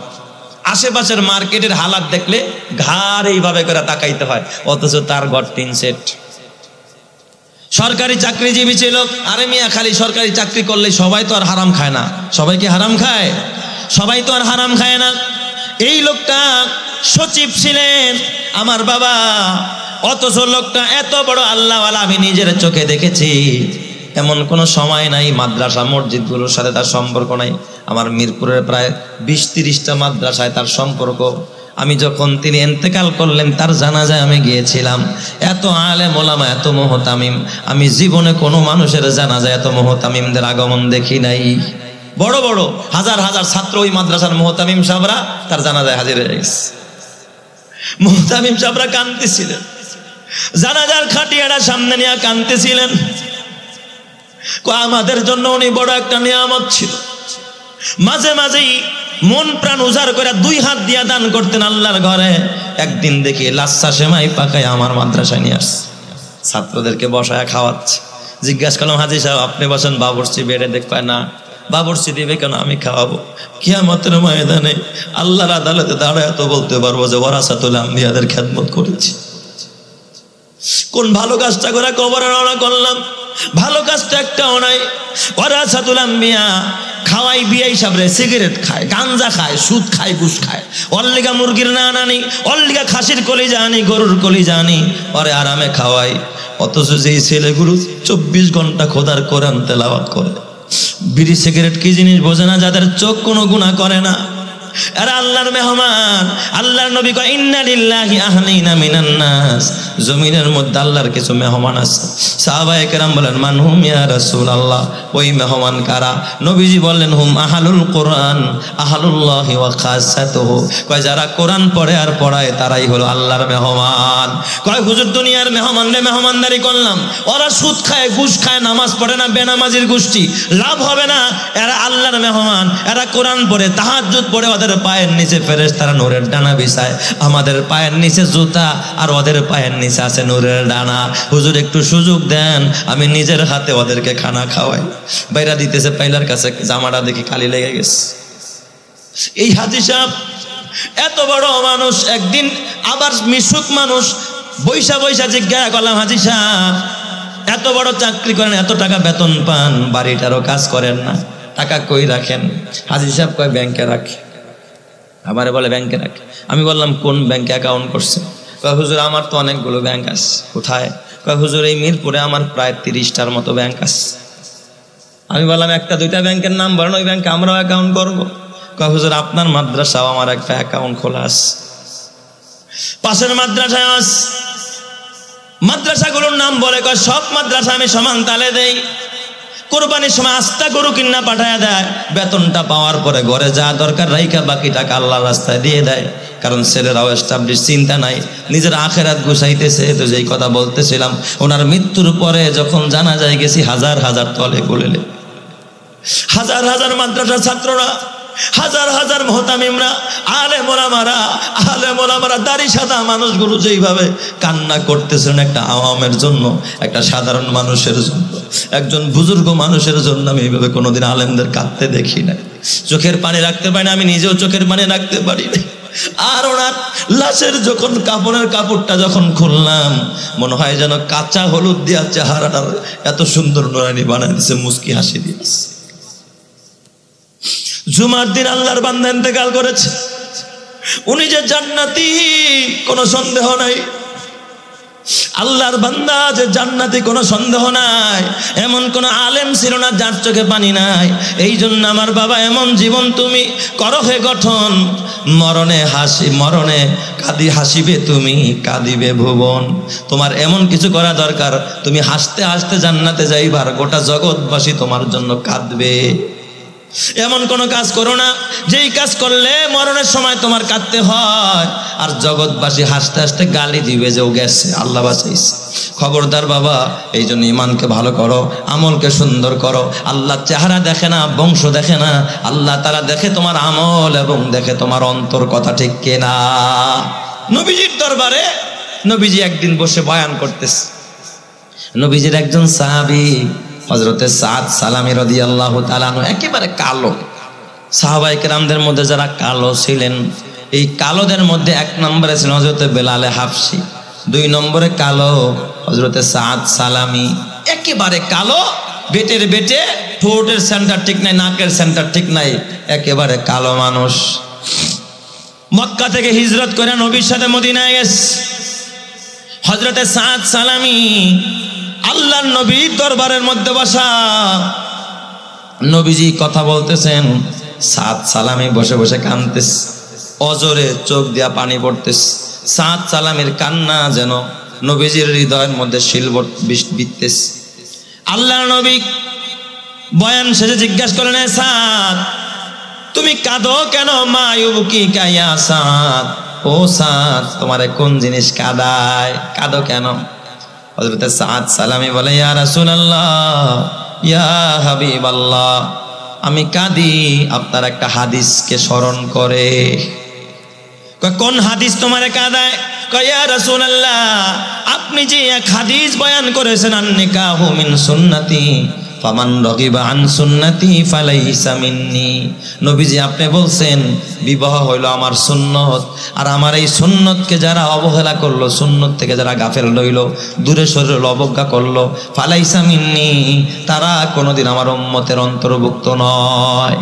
আশেপাশের মার্কেটের হালাত দেখলে ঘাড় এইভাবে করে তাকাইতে হয়, অথচ তার ঘর 3 সেট। সরকারি চাকরিজীবী ছিল। আরে মিয়া, খালি সরকারি চাকরি করলে সবাই তো আর হারাম খায় না। সবাই কি হারাম খায়? সবাই তো আর হারাম খায় না। এই লোকটা সচিব ছিলেন আমার বাবা, অথচ লোকটা এত বড় আল্লাহওয়ালা আমি নিজের চোখে দেখেছি। এমন কোনো সময় নাই মাদ্রাসা মসজিদগুলোর সাথে তার সম্পর্ক নাই। আমার মিরপুরের প্রায় 20-30টা মাদ্রাসায় তার সম্পর্ক। আমি যখন তিনি ইন্তেকাল করলেন তার জানাজায় আমি গিয়েছিলাম। এত আলেম ওলামা, এত মুহতামিম, আমি জীবনে কোনো মানুষের জানাজায় এত মুহতামিমদের আগমন দেখি নাই। বড় বড় হাজার হাজার ছাত্র ওই মাদ্রাসার মুহতামিম সাহেবরা তার জানাজায় হাজির হয়ে গেছে। মুহতামিম সাহেবরা কাঁদতেছিলেন, জানাজার খাটিয়াটা সামনে নিয়ে কাঁদতেছিলেন। আমাদের জন্য উনি বড় একটা নিয়ামত ছিল। মাঝে মাঝেই মন প্রাণ উজাড় করে 2 হাত দিয়া দান করতেন আল্লাহর ঘরে। একদিন দেখি লাচ্ছা সেমাই পাকায় আমার মাদ্রাসায় নিয়ে আসছে, ছাত্রদেরকে বসায় খাওয়াচ্ছে। জিজ্ঞাসা করলাম, হাজি সাহেব আপনি বসেন, বাবুর্চি বেড়ে দেখবেন না? বাবুর্চি দিবে কেন, আমি খাওয়াবো। কিয়ামতের ময়দানে আল্লাহর আদালতে দাঁড়ায় তো বলতে পারবো যে ওয়ারাসাতুল আম্বিয়াদের খেদমত করেছি। কোন ভালো কাজটা করে কবরে রওনা করলাম? ভালো কাজটা একটাও নাই। ওয়ারাসাতুল আম্বিয়া খাওয়াই বিয়াই সাবরে সিগারেট খায়, গাঞ্জা খায়, সুদ খায়, ঘুষ খায়। অল্লিগা মুরগির না আনি, অল্লিগা খাসির কলিজা আনি, গরুর কলিজা আনি, ওরে আরামে খাওয়াই। অথচ যেই ছেলেগুলো 24 ঘন্টা খোদার কোরআন তেলাওয়াত করে, বিড়ি সিগারেট কি জিনিস বোঝে না, যাদের চোখ কোনো গুনাহ করে না, এরা আল্লাহর মেহমান। আল্লাহর নবী কয় ইন্না লিল্লাহি আহলিনা মিনান নাস, জমিনের মধ্যে আল্লাহর কিছু মেহমান আছে। সাহাবায়ে কেরাম বলেন মান হুম ইয়া রাসূলুল্লাহ, ওই মেহমান কারা? নবীজি বললেন হুম আহলুল কোরআন আহলুল্লাহি ওয়া খাসাতুহু, কয় যারা কোরআন পড়ে আর পড়ায় তারাই হলো আল্লাহর মেহমান। কয় হুজুর দুনিয়ার মেহমানরে মেহমানদারি করলাম, ওরা সুদ খায় ঘুষ খায় নামাজ পড়ে না, বেনামাজির গোষ্ঠী, লাভ হবে না। এরা আল্লাহর মেহমান, এরা কোরআন পড়ে তাহাজ্জুদ পড়ে, ওদের পায়ের নিচে ফেরেশতারা নূরের ডানা বিছায়, আমাদের পায়ের নিচে জুতা আর ওদের পায়ের নিচে আছে নূরের ডানা। হুজুর একটু সুযোগ দেন, আমি নিজের হাতে ওদেরকে খানা খাওয়াই। বাইরা দিতেছে পাইলার কাছে, জামাটা দেখি কালি লেগে গেছে। এই হাজী সাহেব এত বড় মানুষ, একদিন আবার মিশুক মানুষ, বৈশা বৈশা জিজ্ঞাসা করলাম হাজী সাহেব এত বড় চাকরি করেন, এত টাকা বেতন পান, বাড়িটারও কাজ করেন না, টাকা কই রাখেন? হাজী সাহেব কয় ব্যাংকে রাখে। আমারে বলে ব্যাংকে রাখে। আমি বললাম কোন ব্যাংকে অ্যাকাউন্ট করছে? কয় হুজুর আমার তো অনেকগুলো ব্যাংক আছে। কোথায়? কয় হুজুর এই মিরপুরে আমার প্রায় 30টার মতো ব্যাংক আছে। আমি বললাম একটা দুইটা ব্যাংকের নাম বলেন, ওই ব্যাংকে আমরাও অ্যাকাউন্ট করবো। কয় হুজুর আপনার মাদ্রাসাও আমার একটা অ্যাকাউন্ট খোলা আছে, পাশের মাদ্রাসায় আছে। মাদ্রাসাগুলোর নাম বলে, কয় সব মাদ্রাসা আমি সমান তালে দেই, কোরবানির সময় আস্তা গরু কিনা পাঠায় দেয়, বেতনটা পাওয়ার পরে ঘরে যা দরকার রাইখা বাকি টাকা আল্লাহর রাস্তায় দিয়ে দেয়। কারণ ছেলেরাও এস্টাবলিশ, চিন্তা নাই, নিজের আখেরাত গুছাইতেছে। তো যেই কথা বলতেছিলাম, ওনার মৃত্যুর পরে যখন জানা যায় গেছি, হাজার হাজার তলে গুলেলে, হাজার হাজার মাদ্রাসার ছাত্ররা, হাজার হাজার মুহতামিমরা, আলেম ওলামারা, দাড়ি সাদা মানুষগুলো যেইভাবে কান্না করতেছেন একটা আওয়ামের জন্য, একটা সাধারণ মানুষের জন্য, একজন বুজুর্গ মানুষের জন্য, আমি এইভাবে কোনোদিন আলেমদের কাঁদতে দেখি না। চোখের পানি রাখতে পারি না, আমি নিজেও চোখের পানি রাখতে পারি না। আর ওনার লাশের যখন কাপড়ের কাপড়টা যখন খুললাম, মনে হয় যেন কাঁচা হলুদ দিয়া চেহারাটা এত সুন্দর নুরানি বানাই দিচ্ছে, মুস্কি হাসি দিয়েছে। জুমার দিন আল্লাহর বান্দা ইন্তেকাল করেছে, উনি যে জান্নাতি কোনো সন্দেহ নাই। আল্লাহর বান্দা যে জান্নাতি কোনো সন্দেহ নাই। এমন কোন আলেম ছিল না যার চোখে পানি নাই। এই জন্য আমার বাবা এমন জীবন তুমি করো হে গঠন, মরণে হাসিবে তুমি, কাঁদিবে ভুবন। তোমার এমন কিছু করা দরকার, তুমি হাসতে হাসতে জান্নাতে যাইবার, গোটা জগৎবাসী তোমার জন্য কাঁদবে। এমন কোন কাজ করো না যেই কাজ করলে মরণের সময় তোমার কাঁদতে হয়, আর জগৎবাসী হাসতে হাসতে গালি দিবে যে ও গেছে, আল্লাহ বাঁচাইছে। খবরদার বাবা, এই জন্য ইমানকে ভালো করো, আমলকে সুন্দর করো। আল্লাহ চেহারা দেখে না, বংশ দেখে না, আল্লাহ তাআলা দেখে তোমার আমল এবং দেখে তোমার অন্তর। কথা ঠিক কিনা? নবীজির দরবারে নবীজি একদিন বসে বয়ান করতেছে। নবীজির একজন সাহাবী হযরতে সাদ সালামী রাদিয়াল্লাহু তাআলা আনহু, একেবারে কালো। সাহাবায়ে কেরামদের মধ্যে যারা কালো ছিলেন, এই কালোদের মধ্যে 1 নম্বরে ছিলেন হযরতে বেলালে হাফসি, 2 নম্বরে কালো হযরতে সাদ সালামী। একেবারে কালো, বেটের বেটে, ঠোঁটের সেন্টার ঠিক নাই, নাকের সেন্টার ঠিক নাই, একেবারে কালো মানুষ। মক্কা থেকে হিজরত করে নবীর সাথে মদিনায় গেছে। হযরতে সাদ সালামী আল্লাহর নবীর দরবারের মধ্যে বসা, নবীজি কথা বলতেছেন, সাদ সালামী বসে বসে কাঁদতেছে, অজরে চোখ দিয়া পানি পড়তেছে। সাদ সালামীর কান্না যেন নবীজির হৃদয়ের মধ্যে শিলবট বিঁধতেছে। আল্লাহর নবী বয়ান শেষে জিজ্ঞাসা করলেন, সাদ তুমি কাঁদো কেন? মা ইউবকিকা ইয়া সাদ, ও সাদ তোমারে কোন জিনিস কাঁদায়, কাঁদো কেন? হযরত সাদ সালামী বলে, ইয়া রাসূলুল্লাহ, ইয়া হাবিবাল্লাহ, আমি কাঁদি আপনার একটা হাদিসকে স্মরণ করে। কোন হাদিস তোমারে কাঁদায়? কয় ইয়া রাসূলুল্লাহ, আপনি যে এক হাদিস বয়ান করেছেন, আন-নিকাহু মিন সুন্নতি ফামান রাগিবা আন সুন্নতি ফালাইসা মিন্নি। নবীজি আপনি বলছেন বিবাহ হইল আমার সুন্নত, আর আমার এই সুন্নতকে যারা অবহেলা করলো, সুন্নত থেকে যারা গাফেল রইল, দূরে সরে অবজ্ঞা করলো, ফালাইসা মিন্নি, তারা কোনোদিন আমার উম্মতের অন্তর্ভুক্ত নয়।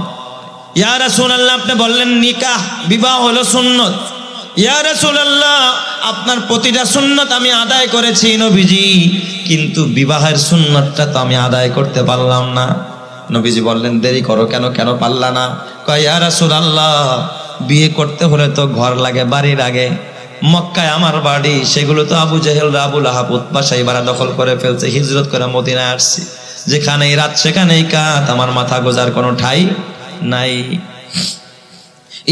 ইয়া রাসূলুল্লাহ, আপনি বললেন নিকাহ বিবাহ হলো সুন্নত। ইয়া রাসূলুল্লাহ, আপনার প্রতিটা সুন্নত আমি আদায় করেছি নবীজি, কিন্তু বিবাহের সুন্নতটা তো আমি আদায় করতে পারলাম না। নবীজি বললেন, দেরি করো কেন, কেন পারলা না? কয় ইয়া রাসূলুল্লাহ, বিয়ে করতে হলে তো ঘর লাগে, বাড়ি লাগে। মক্কায় আমার বাড়ি, সেগুলো তো আবু জেহেল আবু লাহাব উতবা সাইবারা দখল করে ফেলছে। হিজরত করে মদিনায় আসছি, যেখানেই রাত সেখানেই কাত, আমার মাথা গোজার কোনো ঠাই নাই।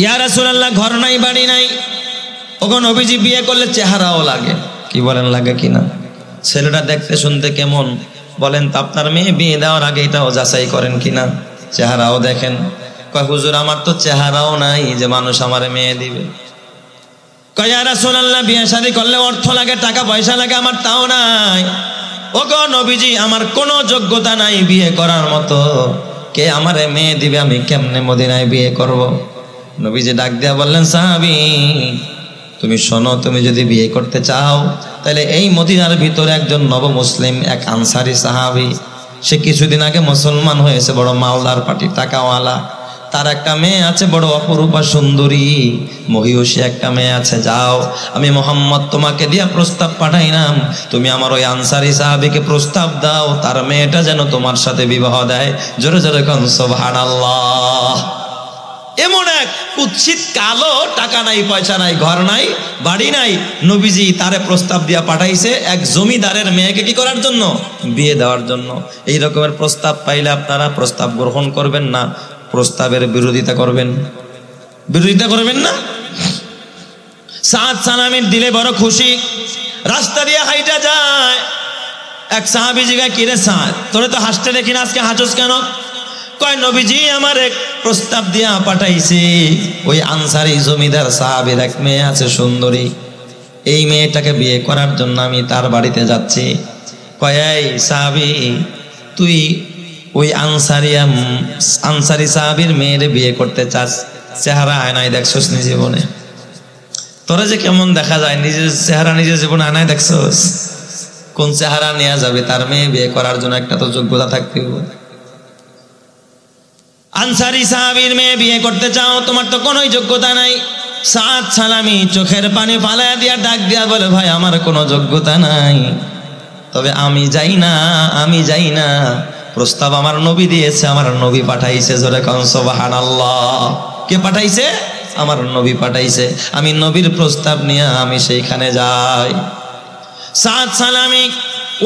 ইয়া রাসূলুল্লাহ, ঘর নাই বাড়ি নাই। ওগো নবীজি, বিয়ে করলে চেহারাও লাগে। কি বলেন, লাগে কিনা? ছেলেটা দেখতে শুনতে কেমন বলেন তো? আপনার মেয়ে বিয়ে দেওয়ার আগে এটাও যাচাই করেন কিনা? চেহারাও দেখেন। কয় হুজুর, আমার তো চেহারাও নাই যে মানুষ আমার মেয়ে দিবে। কয় ইয়া রাসূলুল্লাহ, বিয়ে শাদী করলে অর্থ লাগে, টাকা পয়সা লাগে, আমার তাও নাই। ওগো নবীজি, আমার কোনো যোগ্যতা নাই বিয়ে করার মতো, কে আমারে মেয়ে দিবে? আমি কেমনে মদিনায় বিয়ে করব? নবীজি ডাক দিয়া বললেন, সাহাবী তুমি শোনো, তুমি যদি বিয়ে করতে চাও তাহলে এই মদিনার ভিতরে একজন নব মুসলিম, এক আনসারি সাহাবী, সে কিছুদিন আগে মুসলমান হয়েছে, বড় মালদার পার্টি, টাকাওয়ালা। তার একটা মেয়ে আছে বড় অপরূপা সুন্দরী, মহিষী একটা মেয়ে আছে। যাও, আমি মুহাম্মদ তোমাকে দিয়া প্রস্তাব পাঠাইলাম, তুমি আমার ওই আনসারি সাহাবীকে প্রস্তাব দাও, তার মেয়েটা যেন তোমার সাথে বিবাহ দেয়। জোরে জোরে কোন সুবহানাল্লাহ। এমন এক কুৎসিত কালো, টাকা নাই, পয়সা নাই, ঘর নাই, বাড়ি নাই, নবীজি তারে প্রস্তাব দিয়া পাঠাইছে এক জমিদারের মেয়েকে কি করার জন্য? বিয়ে দেওয়ার জন্য। এই রকমের প্রস্তাব পাইলে আপনারা প্রস্তাব গ্রহণ করবেন না, প্রস্তাবের বিরোধিতা করবেন? বিরোধিতা করবেন না? সাদ সালামির দিলে বড় খুশি, রাস্তা দিয়ে হাইটা যায়। এক সাহাবী জিজ্ঞাসা, কিরে সাদ, তোরে তো হাসতে দেখি না, আজকে হাসোস কেন? কয় নবীজি আমার এক প্রস্তাব দিয়া পাঠাইছে, ওই আনসারি জমিদার সাহাবীর এক মেয়ে আছে সুন্দরী, এই মেয়েটাকে বিয়ে করার জন্য আমি তার বাড়িতে যাচ্ছি। কয় এই সাহাবী, তুই ওই আনসারি সাহাবীর মেয়েরে বিয়ে করতে চাস? চেহারা আয়নায় দেখছস নি জীবনে? তোরা যে কেমন দেখা যায়, নিজের চেহারা নিজের জীবনে আয়নায় দেখছস? কোন চেহারা নেওয়া যাবে? তার মেয়ে বিয়ে করার জন্য একটা তো যোগ্যতা থাকতে হবে। আনসারি সাহাবীর মেয়ে বিয়ে করতে চাও, তোমার তো কোনো যোগ্যতা নাই। সাদ সালামি চোখের পানি ফালায়া দিয়া ডাক দিয়া বলে, ভাই আমার কোনো যোগ্যতা নাই, তবে আমি যাই না, প্রস্তাব আমার নবী দিয়েছে, আমার নবী পাঠাইছে। জোরে কোন সুবহানাল্লাহ। কে পাঠাইছে? আমার নবী পাঠাইছে। আমি নবীর প্রস্তাব নিয়ে আমি সেইখানে যাই। সাদ সালামি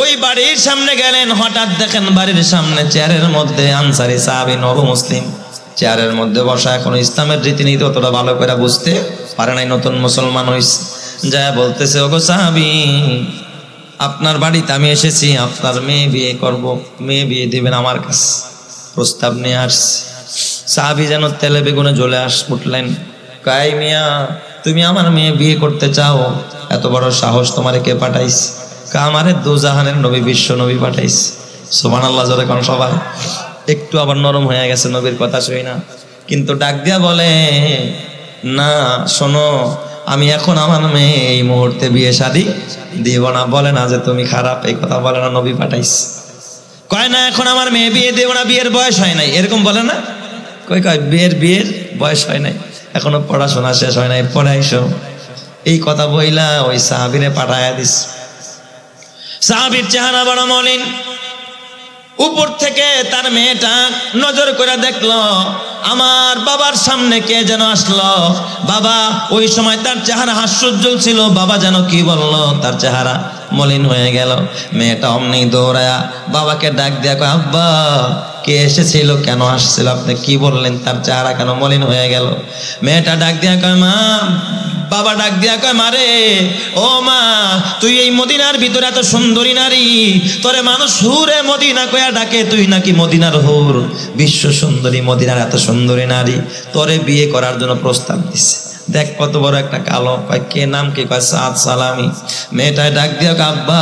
ওই বাড়ির সামনে গেলেন, হঠাৎ দেখেন বাড়ির সামনে চেয়ারের মধ্যে আনসারি সাহাবী নব মুসলিম চেয়ারের মধ্যে বসা। এখন ইসলামের রীতিনীতি অতটা ভালো করে বুঝতে পারে নাই, নতুন মুসলমান হইছে। যায় বলতেছে, ওগো সাহাবী, আপনার বাড়িতে আমি এসেছি, আপনার মেয়ে বিয়ে করব, মেয়ে বিয়ে দিবেন আমার কাছে, প্রস্তাব নিয়ে আসছি। সাহাবী যেন তেলে বেগুনে জ্বলে উঠলেন। কয় মিয়া, তুমি আমার মেয়ে বিয়ে করতে চাও? এত বড় সাহস তোমারে কে পাঠাইছে? আমারে দুজাহানের নবী, বিশ্ব নবী পাঠাইছে। সুবহানাল্লাহ। জোরে কোন সবাই। একটু আবার নরম হয়ে গেছে নবীর কথা শুই না, কিন্তু ডাক দিয়া বলে, না শোনো, আমি এখন আমার মেয়ে এই মুহূর্তে বিয়ে শাদী দিব না। বলে না যে তুমি খারাপ, এই কথা বলে না, নবী পাঠাইছে। কয় না, এখন আমার মেয়ে বিয়ে দেব না, বিয়ের বয়স হয় নাই, এরকম বলে না? কয় বিয়ের বয়স হয় নাই, এখনো পড়াশোনা শেষ হয় নাই, পড়াইছো। এই কথা বইলা ওই সাহাবীরে পাঠায়া দিস। সাহাবীর চেহারা বড় মলিন, উপর থেকে তার মেয়েটা নজর করে দেখলো, আমার বাবার সামনে কে যেন আসলো। বাবা ওই সময় তার চেহারা হাস্যোজ্জ্বল ছিল, বাবা যেন কি বললো, তার চেহারা মলিন হয়ে গেল। মেয়েটা অমনি দৌড়ায়া বাবাকে ডাক দিয়া কয়, আব্বা কে এসেছিল, কেন আসছিল, আপনি কি বললেন, তার চেহারা কেন মলিন হয়ে গেল? মেয়েটা ডাক দিয়া কয়, মা। বাবা ডাক দিয়া কয়, মারে ও মা, তুই এই মদিনার ভিতরে এত সুন্দরী নারী, তোরে মানুষ হুরে মদিনা কয়া ডাকে, তুই নাকি মদিনার হুর, বিশ্ব সুন্দরী মদিনার এত সুন্দরী নারী, তোরে বিয়ে করার জন্য প্রস্তাব দিছে। দেখ কত বড় একটা কালো। কয় কে, নাম কি? কয় সাদ সালামি। মেয়েটায় ডাক দিয়া কয়, আব্বা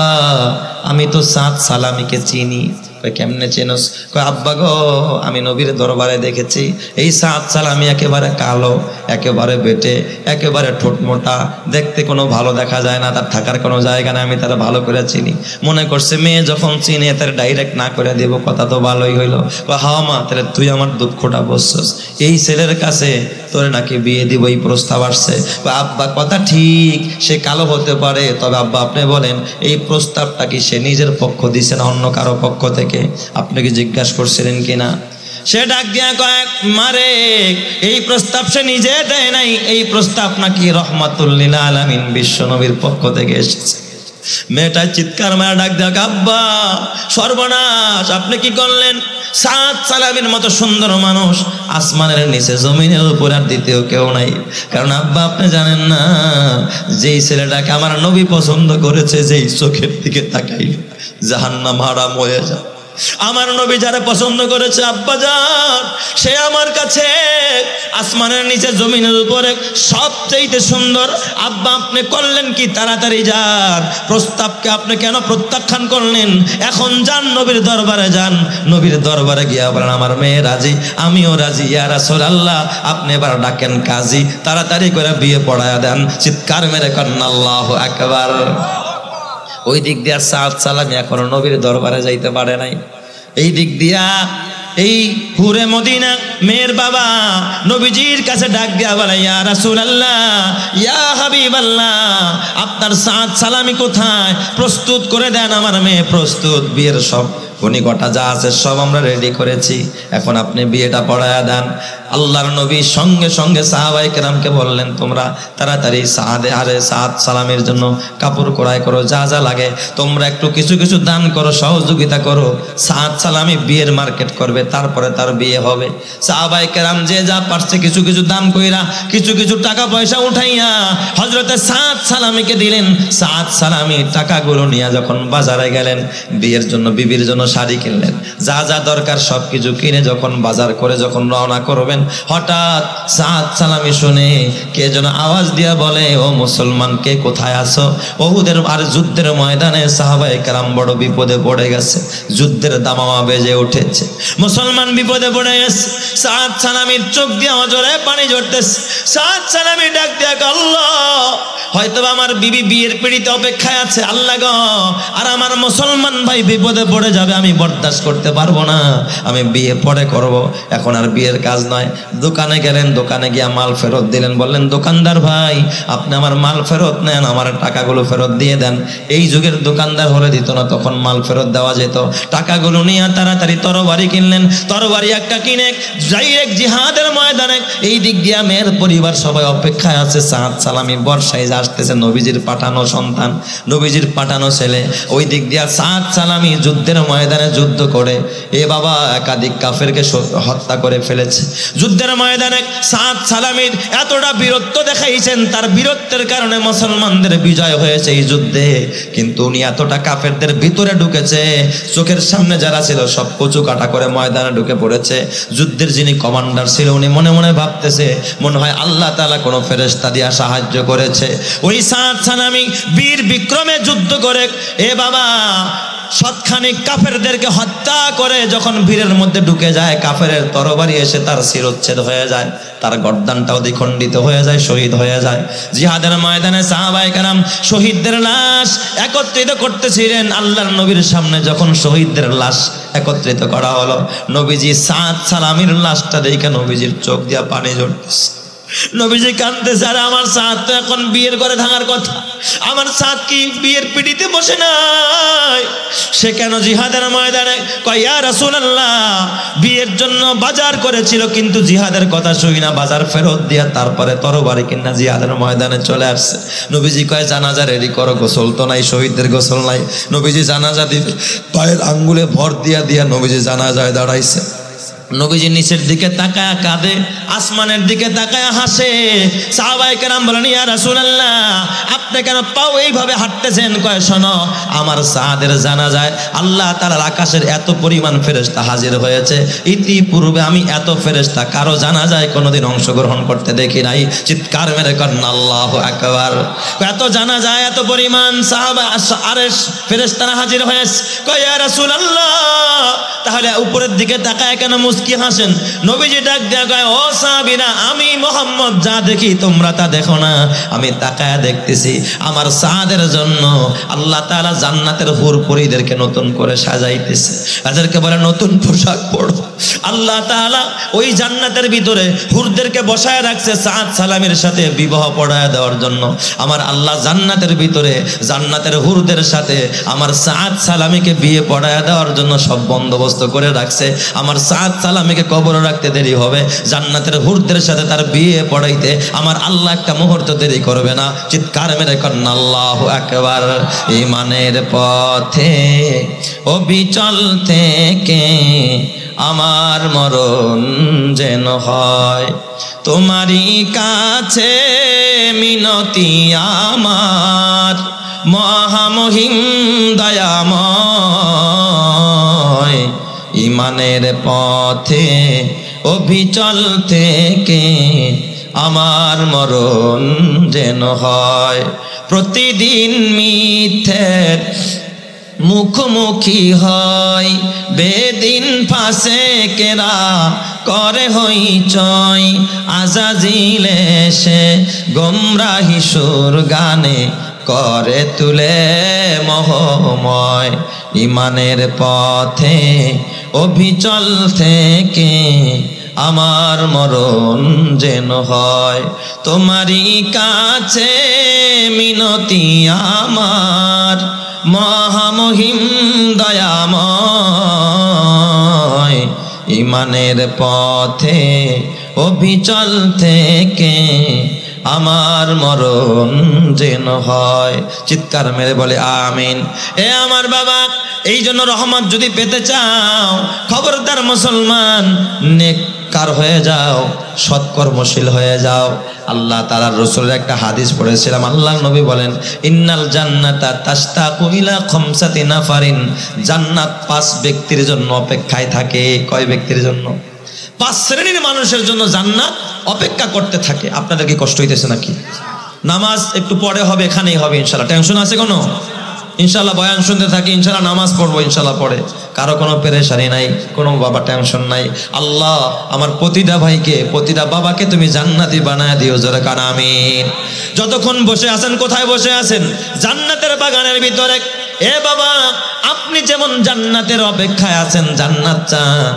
আমি তো সাদ সালামিকে চিনি। কয় কেমনে চেনস? কয় আব্বা গো, আমি নবীর দরবারে দেখেছি এই সাদ সালামি একেবারে কালো, একেবারে বেটে, একেবারে ঠোঁট মোটা, দেখতে কোনো ভালো দেখা যায় না, তার থাকার কোনো জায়গা নেই, আমি তারা ভালো করে চিনি। মনে করছে মেয়ে যখন চিনে তার ডাইরেক্ট না করে দেব, কথা তো ভালোই হইলো। কয় হাও মা, তাহলে তুই আমার দুঃখটা বসছস, এই ছেলের কাছে তোরে নাকি বিয়ে দিব, এই প্রস্তাব আসছে। আব্বা কথা ঠিক, সে কালো হতে পারে, তবে আব্বা আপনি বলেন এই প্রস্তাবটা কি সে নিজের পক্ষ দিছে না অন্য কারো পক্ষ থেকে? আপনি কি জিজ্ঞাসা করছিলেন কিনা? সে ডাক দিয়া কয় মারে এই প্রস্তাব সে নিজে দেয় নাই, এই প্রস্তাব নাকি রহমাতুল লিল আলামিন বিশ্ব নবীর পক্ষ থেকে এসেছে। মেয়েটা চিৎকার মারা ডাক দেয় আব্বা সর্বনাশ, আপনি কি করলেন? সাদ সালামের মতো সুন্দর মানুষ আসমানের নিচে জমিনের উপর আর দ্বিতীয় কেউ নাই। কারণ আব্বা আপনি জানেন না, যেই ছেলেটাকে আমার নবী পছন্দ করেছে, যেই চোখের দিকে তাকাই জাহান্নাম হারাম হয়ে যায়। আমার নবী যারা পছন্দ করেছে আব্বা জান, সে আমার কাছে আসমানের নিচে জমিনের উপরে সবচেয়ে সুন্দর। আব্বা আপনি করলেন কি? তাড়াতাড়ি যান, প্রস্তাবকে আপনি কেন প্রত্যাখ্যান করলেন? এখন যান নবীর দরবারে যান, নবীর দরবারে গিয়া বলেন আমার মেয়ে রাজি, আমিও রাজি, ইয়া রাসূলুল্লাহ আপনি এবার ডাকেন কাজী, তাড়াতাড়ি করে বিয়ে পড়ায়া দেন। চিৎকার মেরে কন্যা আল্লাহু আকবার। ওই দিক দিয়া সাদ সালামি এখনো নবীর দরবারে যাইতে পারে নাই। এই দিক দিয়া এই হুরে মদিনা মেয়ের বাবা নবীজির কাছে ডাক দিয়া বলে ইয়া রাসূলুল্লাহ ইয়া হাবিবাল্লাহ আপনার সাদ সালামি কোথায়? প্রস্তুত করে দেন, আমার মেয়ে প্রস্তুত, বিয়ের সব কনিকটা যা আছে সব আমরা রেডি করেছি, এখন আপনি বিয়েটা পড়ায়া দেন। আল্লাহর নবী সঙ্গে সঙ্গে সাহাবায়ে কেরামকে বললেন তোমরা তাড়াতাড়ি সাদ সালামের জন্য কাপড় ক্রয় করো, যা যা লাগে তোমরা একটু কিছু কিছু দান করো, সহযোগিতা করো। সাদ সালামি বিয়ের মার্কেট করবে, তারপরে তার বিয়ে হবে। সাহাবায়ে কেরাম যে যা পারছে কিছু কিছু দান কইরা কিছু কিছু টাকা পয়সা উঠাইয়া হযরতে সাদ সালামিকে দিলেন। সাদ সালামি টাকাগুলো নিয়ে যখন বাজারে গেলেন, বিয়ের জন্য বিবির জন্য শাড়ি কিনলেন, যা যা দরকার সবকিছু কিনে যখন বাজার করে যখন রওনা করবেন, হঠাৎ সাদ সালামি শুনে কে যেন আওয়াজ দিয়া বলে ও মুসলমান কে কোথায় আছো? ওহুদের আর যুদ্ধের ময়দানে সাহাবায়ে কেরাম বড় বিপদে পড়ে গেছে, যুদ্ধের দামামা বেজে উঠেছে, মুসলমান বিপদে পড়ে গেছে। সাদ সালামির চোখ দিয়ে অজরে পানি ঝরতেছে। সাদ সালামি ডাক দিয়া আল্লাহ হয়তো আমার বিবি বিয়ের পিড়িতে অপেক্ষায় আছে, আল্লাহ গো আর আমার মুসলমান ভাই বিপদে পড়ে যাবে, আমি বরদাস্ত করতে পারবো না, আমি বিয়ে পরে করব, এখন আর বিয়ের কাজ নয়। দোকানে গেলেন, দোকানে গিয়া মাল ফেরত দিলেন, বললেন দোকানদার ভাই আপনি আমার মাল ফেরত নেন, আমার টাকাগুলো ফেরত দিয়ে দেন। এই যুগের দোকানদার হলে দিত না, তখন মাল ফেরত দেওয়া যেত। টাকাগুলো নিয়ে তাড়াতাড়ি তরবারি কিনলেন, তরবারি একটা কিনে ডাইরেক্ট জিহাদের ময়দানে। এই দিক দিয়া মেয়ের পরিবার সবাই অপেক্ষায় আছে, সাদ সালামি বর্ষায় আসতেছে, নবীজির পাঠানো সন্তান, নবীজির পাঠানো ছেলে। ওই দিক দিয়া সাদ সালামি যুদ্ধের ময়দানে যুদ্ধ করে এ বাবা একাধিক কাফেরকে হত্যা করে ফেলেছে। যুদ্ধের ময়দানে সাদ সালামির এতটা বীরত্ব দেখাইছেন, তার বীরত্বের কারণে মুসলমানদের বিজয় হয়েছে এই যুদ্ধে। কিন্তু উনি এতটা কাফেরদের ভিতরে ঢুকেছে, চোখের সামনে যারা ছিল সব কচু কাটা করে ময়দানে ঢুকে পড়েছে। যুদ্ধের যিনি কমান্ডার ছিল উনি মনে মনে ভাবতেছে মনে হয় আল্লাহ তাআলা কোনো ফেরেশতা দিয়া সাহায্য করেছে। ওই সাদ সালামি বীর বিক্রমে যুদ্ধ করে এ বাবা শতখানিক কাফেরদেরকে হত্যা করে যখন বীরের মধ্যে ঢুকে যায়, কাফেরের তরবারি এসে তার শিরোচ্ছেদ হয়ে যায়, তার গর্দানটাও দ্বিখণ্ডিত হয়ে যায়, শহীদ হয়ে যায়। জিহাদের ময়দানে সাহাবায়ে কেরাম শহীদদের লাশ একত্রিত করতেছিলেন। আল্লাহর নবীর সামনে যখন শহীদদের লাশ একত্রিত করা হলো, নবীজি সাদ সালামির লাশটা দেখে নবীজির চোখ দিয়া পানি ঝরতেছে। নবীজি কাঁদতেছে, আর আমার সাদ তো এখন বিয়ের ঘরে থাকার কথা, আমার সাদ কি বিয়ের পিড়িতে বসে নাই? সে কেন জিহাদের ময়দানে? কয় ইয়া রাসূলুল্লাহ বিয়ের জন্য বাজার করেছিল, কিন্তু জিহাদের কথা শুই না, বাজার ফেরত দিয়া তারপরে তরবারি কিনা জিহাদের ময়দানে চলে আসছে। নবীজি কয় জানাজা রেডি করো, গোসল তো নাই, শহীদদের গোসল নাই। নবীজি জানাজা দিবে, পায়ের আঙ্গুলে ভর দিয়া দিয়া নবীজি জানাজায় দাঁড়াইছে। নবীজি নিচের দিকে তাকায়া কাঁদে, আসমানের দিকে তাকায়া হাসে। সাহাবায়ে কেরাম বলেন ইয়া রাসূলুল্লাহ আপনি কেন পাও এইভাবে হাঁটতেছেন? কয় শোনো, আমার সাদের জানাজায় আল্লাহ তাআলার আকাশের এত পরিমাণ ফেরেশতা হাজির হয়েছে, ইতিপূর্বে আমি এত ফেরেশতা কারো জানাজায় কোনোদিন অংশগ্রহণ করতে দেখি নাই। চিৎকার মেরে করেন আল্লাহু আকবার। এত জানাজায় এত পরিমাণ সাহাবা আরশ ফেরেশতারা হাজির হয়েছে। কয় ইয়া রাসূলুল্লাহ তাহলে উপরের দিকে তাকায় কেন মুস্কি হাসেন? নবীজি ডাক দেয়া কয় ও সাহাবীরা আমি মুহাম্মদ যা দেখি তোমরা তা দেখো না, আমি তাকায়া দেখতেছি আমার সাদের জন্য আল্লাহ তাআলা জান্নাতের হুর পরীদেরকে নতুন করে সাজাইতেছে। এদেরকে বলে নতুন পোশাক পরো, আল্লাহ তাআলা ওই জান্নাতের ভিতরে হুরদেরকে বসায় রাখছে সাদ সালামের সাথে বিবাহ পড়ায় দেওয়ার জন্য। আমার আল্লাহ জান্নাতের ভিতরে জান্নাতের হুরদের সাথে আমার সাদ সালামিকে বিয়ে পড়ায় দেওয়ার জন্য সব বন্দোবস্ত করে রাখছে। আমার সাদ সালামিকে কবরে রাখতে দেরি হবে, জান্নাতের হুরদের সাথে তার বিয়ে পড়াইতে আমার আল্লাহ একটা মুহূর্ত দেরি করবে না। চিৎকার মেরে কন্যা আল্লাহু আকবার। ঈমানের পথে অবিচল থেকে আমার মরণ যেন হয়, তোমারই কাছে মিনতি আমার মহামহিম দয়াময়। ঈমানের পথে অবিচল থেকে আমার মরণ যেন হয়, প্রতিদিন মিথ্যের মুখোমুখি হয়, বেদিন ফাঁসে কেরা করে হইচই, আজাজিল এসে গোমরাহি সুর গানে করে তুলে মোহময়। ঈমানের পথে অবিচল থেকে আমার মরণ যেন হয়, তোমারই কাছে মিনতি আমার মহামহিম দয়াময়। ঈমানের পথে অবিচল থেকে আমার মরণ যেন হয়। চিৎকার মেরে বলে আমিন। এ আমার বাবা, এই জন্য রহমত যদি পেতে চাও, খবরদার মুসলমান, নেককার হয়ে যাও, সৎকর্মশীল হয়ে যাও। আল্লাহ তাআলার রাসূলের একটা হাদিস পড়েছিলাম, আল্লাহর নবী বলেন, ইন্নাল জান্নাতা তাশতাকু ইলা খামসাতি নাফারিন, জান্নাত 5 ব্যক্তির জন্য অপেক্ষায় থাকে। কয় ব্যক্তির জন্য? 5 শ্রেণীর মানুষের জন্য জান্নাত অপেক্ষা করতে থাকে। আপনাদের কি কষ্ট হইতেছে নাকি? নামাজ একটু পরে হবে, এখানেই হবে ইনশাআল্লাহ। টেনশন আছে কোনো? ইনশাআল্লাহ বয়ান শুনতে থাকি, ইনশাআল্লাহ নামাজ পড়বো ইনশাআল্লাহ পড়ে। কারো কোনো পেরেশানি নাই, কোনো বাবা টেনশন নাই। আল্লাহ আমার প্রতিটা ভাইকে, প্রতিটা বাবাকে তুমি জান্নাতি বানায় দিও, জোরে কান আমিন। যতক্ষণ বসে আছেন, কোথায় বসে আছেন? জান্নাতের বাগানের ভিতরে। এ বাবা, আপনি যেমন জান্নাতের অপেক্ষায় আছেন, জান্নাত চান,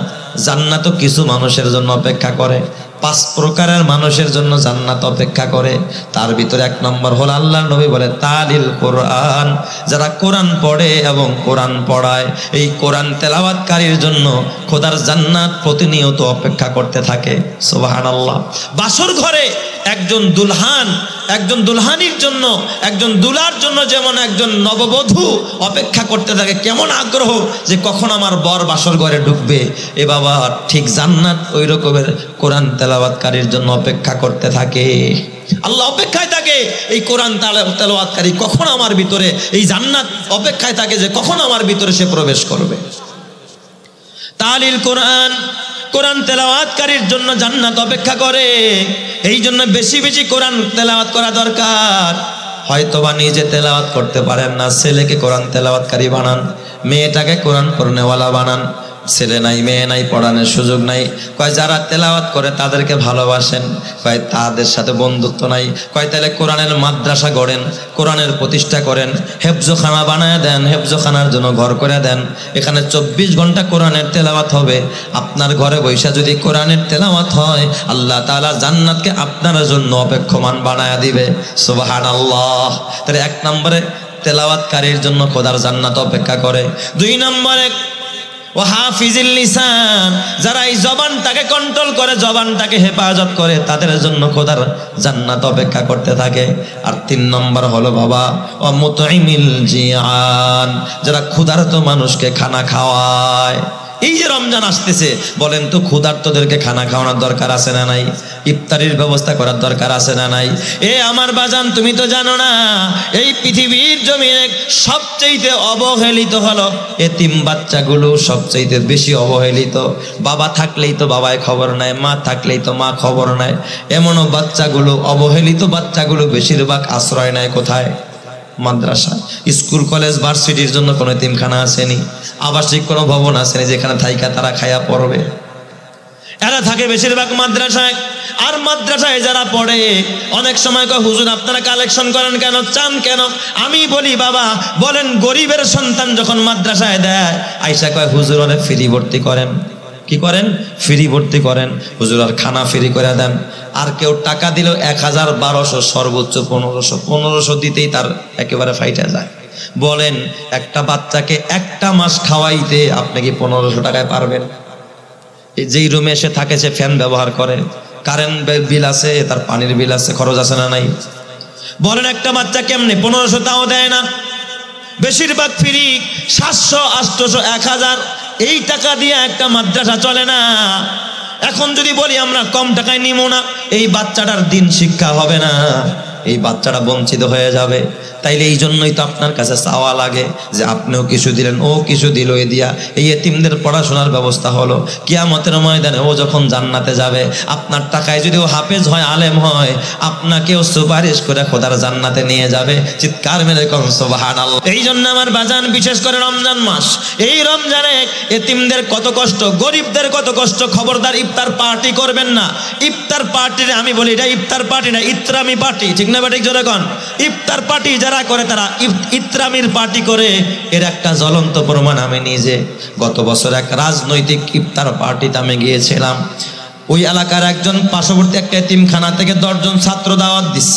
জান্নাতও কিছু মানুষের জন্য অপেক্ষা করে। 5 প্রকারের মানুষের জন্য জান্নাত অপেক্ষা করে। তার ভিতরে 1 নম্বর হলো, আল্লাহর নবী বলে, তালিল কোরআন, যারা কোরআন পড়ে এবং কোরআন পড়ায়। এই কোরআন তেলাওয়াতকারীর জন্য খোদার জান্নাত প্রতিনিয়ত অপেক্ষা করতে থাকে। সুবহানাল্লাহ। বাসর ঘরে একজন দুলহান, একজন দুলহানির জন্য, একজন দুলার জন্য যেমন একজন নববধূ অপেক্ষা করতে থাকে, কেমন আগ্রহ যে কখন আমার বর বাসর ঘরে ঢুকবে, এ বাবা ঠিক জান্নাত ওই রকমের কোরআন তেলাওয়াতকারীর জন্য অপেক্ষা করতে থাকে। আল্লাহ অপেক্ষায় থাকে এই কোরআন তেলাওয়াতকারী কখন আমার ভিতরে, এই জান্নাত অপেক্ষায় থাকে যে কখন আমার ভিতরে সে প্রবেশ করবে। তালিল কোরআন, কোরআন তেলাওয়াতকারীর জন্য জান্নাত অপেক্ষা করে। এই জন্য বেশি বেশি কোরআন তেলাওয়াত করা দরকার। হয়তোবা নিজে তেলাওয়াত করতে পারেন না, ছেলেকে কোরআন তেলাওয়াতকারী বানান, মেয়েটাকে কোরআন পড়নেওয়ালা বানান। ছেলে নাই, মেয়ে নাই, পড়ানোর সুযোগ নাই। কয় যারা তেলাওয়াত করে তাদেরকে ভালোবাসেন, কয় তাদের সাথে বন্ধুত্ব নাই। কয় তাহলে কোরআনের মাদ্রাসা গড়েন, কোরআনের প্রতিষ্ঠা করেন, হেফজখানা বানায় দেন, হেফজখানার জন্য ঘর করে দেন। এখানে 24 ঘন্টা কোরআনের তেলাওয়াত হবে। আপনার ঘরে বৈশা যদি কোরআনের তেলাওয়াত হয়, আল্লাহ তাআলা জান্নাতকে আপনার জন্য অপেক্ষমান বানায় দিবে। সুবহানাল্লাহ। তাহলে 1 নম্বরে তেলাওয়াতকারীর জন্য খোদার জান্নাত অপেক্ষা করে। 2 নম্বরে ও হাফিজিল লিসান, যারা এই জবানটাকে কন্ট্রোল করে, জবানটাকে হেফাজত করে, তাদের জন্য খোদার জান্নাত অপেক্ষা করতে থাকে। আর 3 নম্বর হলো বাবা ও মুতঈমিল জিয়ান, যারা ক্ষুধার্ত মানুষকে খানা খাওয়ায়। এই যে রমজান আসতেছে, বলেন তো ক্ষুধার্তদেরকে খানা খাওয়ানোর দরকার আছে না নাই? ইফতারির ব্যবস্থা করার দরকার আছে না নাই? এ আমার বাজান, তুমি তো জানো না, এই পৃথিবীর জমিনে সবচেয়ে অবহেলিত হলো এতিম বাচ্চাগুলো, সবচেয়ে বেশি অবহেলিত। বাবা থাকলেই তো বাবায় খবর নেয়, মা থাকলেই তো মা খবর নেয়। এমনও বাচ্চাগুলো, অবহেলিত বাচ্চাগুলো বেশিরভাগ আশ্রয় নেয় কোথায়? মাদ্রাসা, স্কুল, কলেজ, ভার্সিটির জন্য কোনো এতিমখানা আসেনি, আবাসিক কোনো ভবন আসেনি যেখানে থাইকা তারা খায়া পড়বে। এরা থাকে বেশিরভাগ মাদ্রাসায়। আর মাদ্রাসায় যারা পড়ে, অনেক সময় কয় হুজুর আপনারা কালেকশন করেন কেন, চান কেন? আমি বলি বাবা, বলেন গরিবের সন্তান যখন মাদ্রাসায় দেয়, আইসা কয় হুজুর ওরে ফ্রি ভর্তি করেন। কি করেন? ফ্রি ভর্তি করেন। হুজুর আর খানা ফ্রি করে দেন। আর কেউ টাকা দিলেও 1000-1200, সর্বোচ্চ 1500 দিতেই তার একেবারে ফাইটা যায়। বলেন একটা বাচ্চাকে একটা মাস খাওয়াইতে আপনি কি 1500 টাকায় পারবেন? যেই রুমে এসে থাকে সে ফ্যান ব্যবহার করে, কারেন্ট বিল আছে, তার পানির বিল আছে, খরচ আছে না নাই? বলেন একটা বাচ্চা কেমনে 1500 তাও দেয় না। বেশিরভাগ ফ্রি 700, 800, 1000 এই টাকা দিয়ে একটা মাদ্রাসা চলে না। এখন যদি বলি আমরা কম টাকায় নিব না, এই বাচ্চাটার দিন শিক্ষা হবে না, এই বাচ্চাটা বঞ্চিত হয়ে যাবে। তাইলে এই জন্যই তো আপনার কাছে চাওয়া লাগে যে আপনিও কিছু দিলেন, ও কিছু দিল, এ দিয়া এই এতিমদের পড়াশোনার ব্যবস্থা হলো। কিয়ামতের ময়দানে ও যখন জান্নাতে যাবে, আপনার টাকায় যদি ও হাফেজ হয়, আলেম হয়, আপনাকেও সুপারিশ করে খোদার জান্নাতে নিয়ে যাবে। চিৎকার মেরে কোন সুবহানাল্লাহ। এই জন্য আমার বাজান, বিশেষ করে রমজান মাস, এই রমজানে এতিমদের কত কষ্ট, গরিবদের কত কষ্ট। খবরদার ইফতার পার্টি করবেন না। ইফতার পার্টি আমি বলি এটা ইফতার পার্টি না, ইত্রামি পার্টি। ঠিক না বেঠিক জোরে কোন? ইফতার পার্টি যারা করে তারা ইত্রামির পার্টি করে। এর একটা জ্বলন্ত প্রমাণ আমি নিজে গত বছর এক রাজনৈতিক ইফতার পার্টিতে আমি গিয়েছিলাম। ওই এলাকার একজন পার্শ্ববর্তী একটা এতিমখানা থেকে 10 জন ছাত্র দাওয়াত দিস।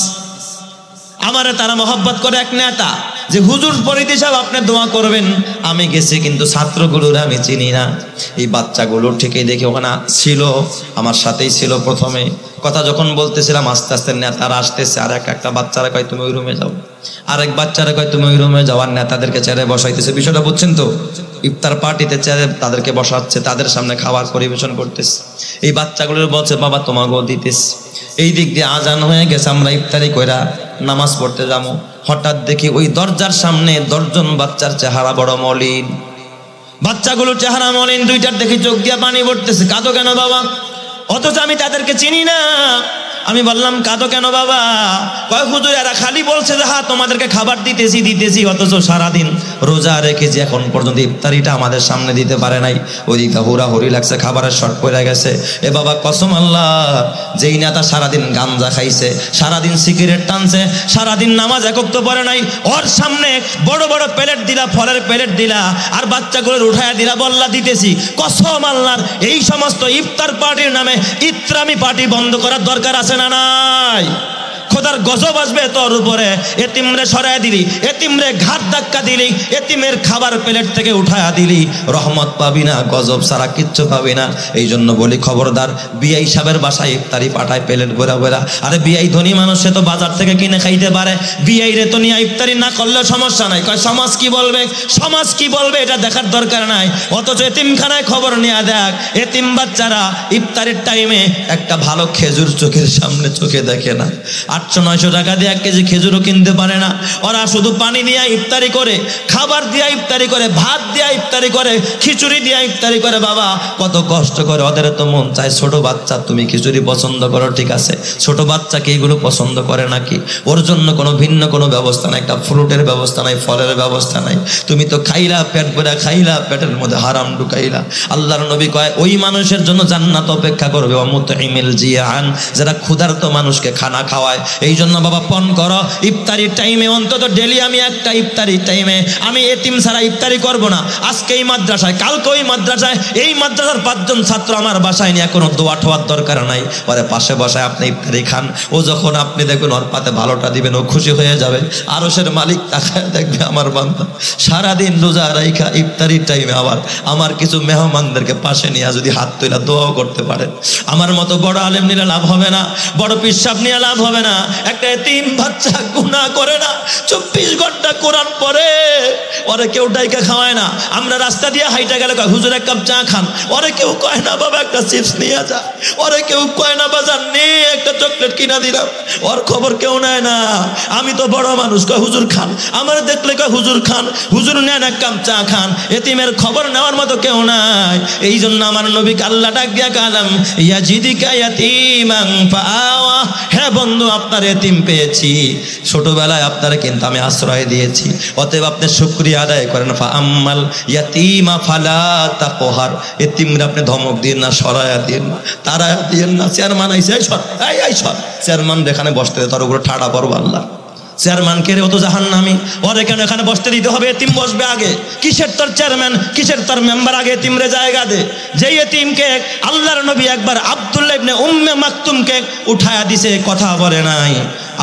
আমারে তারা মহব্বত করে এক নেতা যে হুজুর ফরিদি সাহেব আপনি দোয়া করবেন। আমি গেছি কিন্তু ছাত্রগুলোর আমি চিনি না। এই বাচ্চাগুলো ঠিকই দেখে ওখানে ছিল, আমার সাথেই ছিল। প্রথমে কথা যখন বলতেছিলাম, আস্তে আস্তে নেতারা আসতেছে। আর একটা বাচ্চারা কয় তুমি ওই রুমে যাও, আরেক বাচ্চারা কয় তুমি ওই রুমে যাও। আর নেতাদেরকে চেয়ারে বসাইতেছে। বিষয়টা বুঝছেন তো? ইফতার পার্টিতে চেয়ারে তাদেরকে বসাচ্ছে, তাদের সামনে খাবার পরিবেশন করতেছে। এই বাচ্চাগুলোর বলছে বাবা তোমাকেও দিতেছ। এই দিক দিয়ে আজান হয়ে গেছে, আমরা ইফতারি কইরা নামাজ পড়তে যাবো। হঠাৎ দেখি ওই দরজার সামনে 10 জন বাচ্চার চেহারা বড় মলিন। বাচ্চাগুলোর চেহারা মলিন, দুইটার দেখি চোখ দিয়ে পানি পড়তেছে। কাঁদো কেন বাবা? অথচ আমি তাদেরকে চিনি না। আমি বললাম কাঁদো কেন বাবা? কয় হুজুর এরা খালি বলছে যে হ্যাঁ তোমাদেরকে খাবার দিতেছি, অথচ সারাদিন রোজা রেখেছি, এখন পর্যন্ত ইফতারিটা আমাদের সামনে দিতে পারে নাই। ওইদিকে হুড়াহুড়ি লাগছে, খাবারের শর্ট পড়ে গেছে। এ বাবা কসম আল্লাহ, যেই নেতা সারাদিন গাঞ্জা খাইছে, সারাদিন সিগারেট টানছে, সারাদিন নামাজ একক্ত পড়ে নাই, ওর সামনে বড় বড় প্লেট দিলা, ফলের প্লেট দিলা, আর বাচ্চাগুলোর উঠায়া দিলা, বললা দিতেছি। কসম আল্লাহর, এই সমস্ত ইফতার পার্টির নামে ইত্রামি পার্টি বন্ধ করার দরকার আছে না নাই? খোদার গজব আসবে তোর উপরে। এতিমরে সরায় দিলি, এতিমরে ঘাট ধাক্কা দিলি, এতিমের খাবার প্লেট থেকে উঠায়া দিলি, রহমত পাবি না, গজব ছাড়া কিচ্ছু পাবি না। এই জন্য বলি খবরদার, বিআই সাহেবের বাসায় ইফতারি পাঠায় প্লেট ভরা ভরা। আরে বিআই ধনী মানুষ, সে তো বাজার থেকে কিনে খাইতে পারে। বিআই রে তো নিয়ে ইফতারি না করলেও সমস্যা নাই। কয় সমাজ কি বলবে, সমাজ কি বলবে এটা দেখার দরকার নাই। অথচ এতিমখানায় খবর নিয়ে দেখ, এতিম বাচ্চারা ইফতারির টাইমে একটা ভালো খেজুর চোখের সামনে চোখে দেখে না। 800-900 টাকা দিয়ে 1 কেজি খেজুরও কিনতে পারে না। ওরা শুধু পানি দিয়ে ইফতারি করে, খাবার দিয়ে ইফতারি করে, ভাত দিয়ে ইফতারি করে, খিচুড়ি দিয়ে ইফতারি করে। বাবা কত কষ্ট করে। ওদের তো মন চায় ছোট বাচ্চা, তুমি খিচুড়ি পছন্দ করো ঠিক আছে, ছোট বাচ্চাকে এইগুলো পছন্দ করে নাকি? ওর জন্য কোনো ভিন্ন কোনো ব্যবস্থা নাই, একটা ফ্রুটের ব্যবস্থা নাই, ফলের ব্যবস্থা নাই। তুমি তো খাইলা, পেট ভরে খাইলা, পেটের মধ্যে হারাম ঢুকাইলা। আল্লাহর নবী কয় ওই মানুষের জন্য জান্নাত অপেক্ষা করবে, মুতঈমিল জিয়ান, যারা ক্ষুধার্ত মানুষকে খানা খাওয়ায়। এই জন্য বাবা পণ করো, ইফতারির টাইমে অন্তত ডেলি আমি একটা ইফতারির টাইমে আমি এতিম ছাড়া ইফতারি করব না। আজকে এই মাদ্রাসায়, কালকে ওই মাদ্রাসায়, এই মাদ্রাসার 5 জন ছাত্র আমার বাসায় নিয়ে কোনো দোয়া ঠোয়ার দরকার নাই। ওরে পাশে বসায় আপনি ইফতারি খান। ও যখন আপনি দেখবেন ওর পাতে ভালোটা দিবেন, ও খুশি হয়ে যাবে। আরশের মালিক তাকায় দেখবে আমার বান্দা সারাদিন রোজা রাইখা ইফতারির টাইমে আবার আমার কিছু মেহমানদেরকে পাশে নিয়ে যদি হাত তুলে দোয়াও করতে পারেন। আমার মতো বড় আলেম নিলে লাভ হবে না, বড় পিসাব নিয়ে লাভ হবে না। একটা এতিম বাচ্চা গুনাহ করে না, 24 ঘন্টা কোরআন পড়ে, ওরে কেউ ডাইকা খাওয়ায় না। আমরা রাস্তা দিয়ে হাইটা গেলে কয় হুজুর 1 কাপ চা খান, ওরে কেউ কয় না বাবা একটা চিপস নিয়ে যা, ওরে কেউ কয় না বাজার নে একটা চকলেট কিনা দিলাম, ওর খবর কেউ নেয় না। আমি তো বড় মানুষ, কয় হুজুর খান, আমার দেখলে কয় হুজুর খান, হুজুর নেন 1 কাপ চা খান। এতিমের খবর নেওয়ার মতো কেউ নাই। এই জন্য আমার নবীকে আল্লাহ ডাক দিয়া কালাম ইয়াজিদিকা ইয়াতীমান ফাআওয়া, হে বন্ধু আপনার এতিম পেয়েছি, ছোটবেলায় আপনারা কিন্তু আমি আশ্রয় দিয়েছি, অতএব আপনি শুকরিয়া আদায় করেন। ফাআম্মাল ইয়াতীমা ফালা তাকহার, এতিমরা আপনি ধমক দিন না, সরায়া দিন না, তারায়া দিন না। চেয়ারম্যান আইছে, এই সর, এই সর, চেয়ারম্যান যেখানে বসতে তার উপরে ঠাড়া পড়ব আল্লাহ। চেয়ারম্যানকে রে ও তো জাহান্নামী, ওরে কেন এখানে বসতে দিতে হবে? এতিম বসবে আগে। কিসের তোর চেয়ারম্যান, কিসের তোর মেম্বার? আগে এতিমরে জায়গা দে। যেই এতিমকে আল্লাহর নবী একবার আব্দুল্লাহ ইবনে উম্মে মাকতুমকে উঠায়া দিছে, কথা বলে নাই।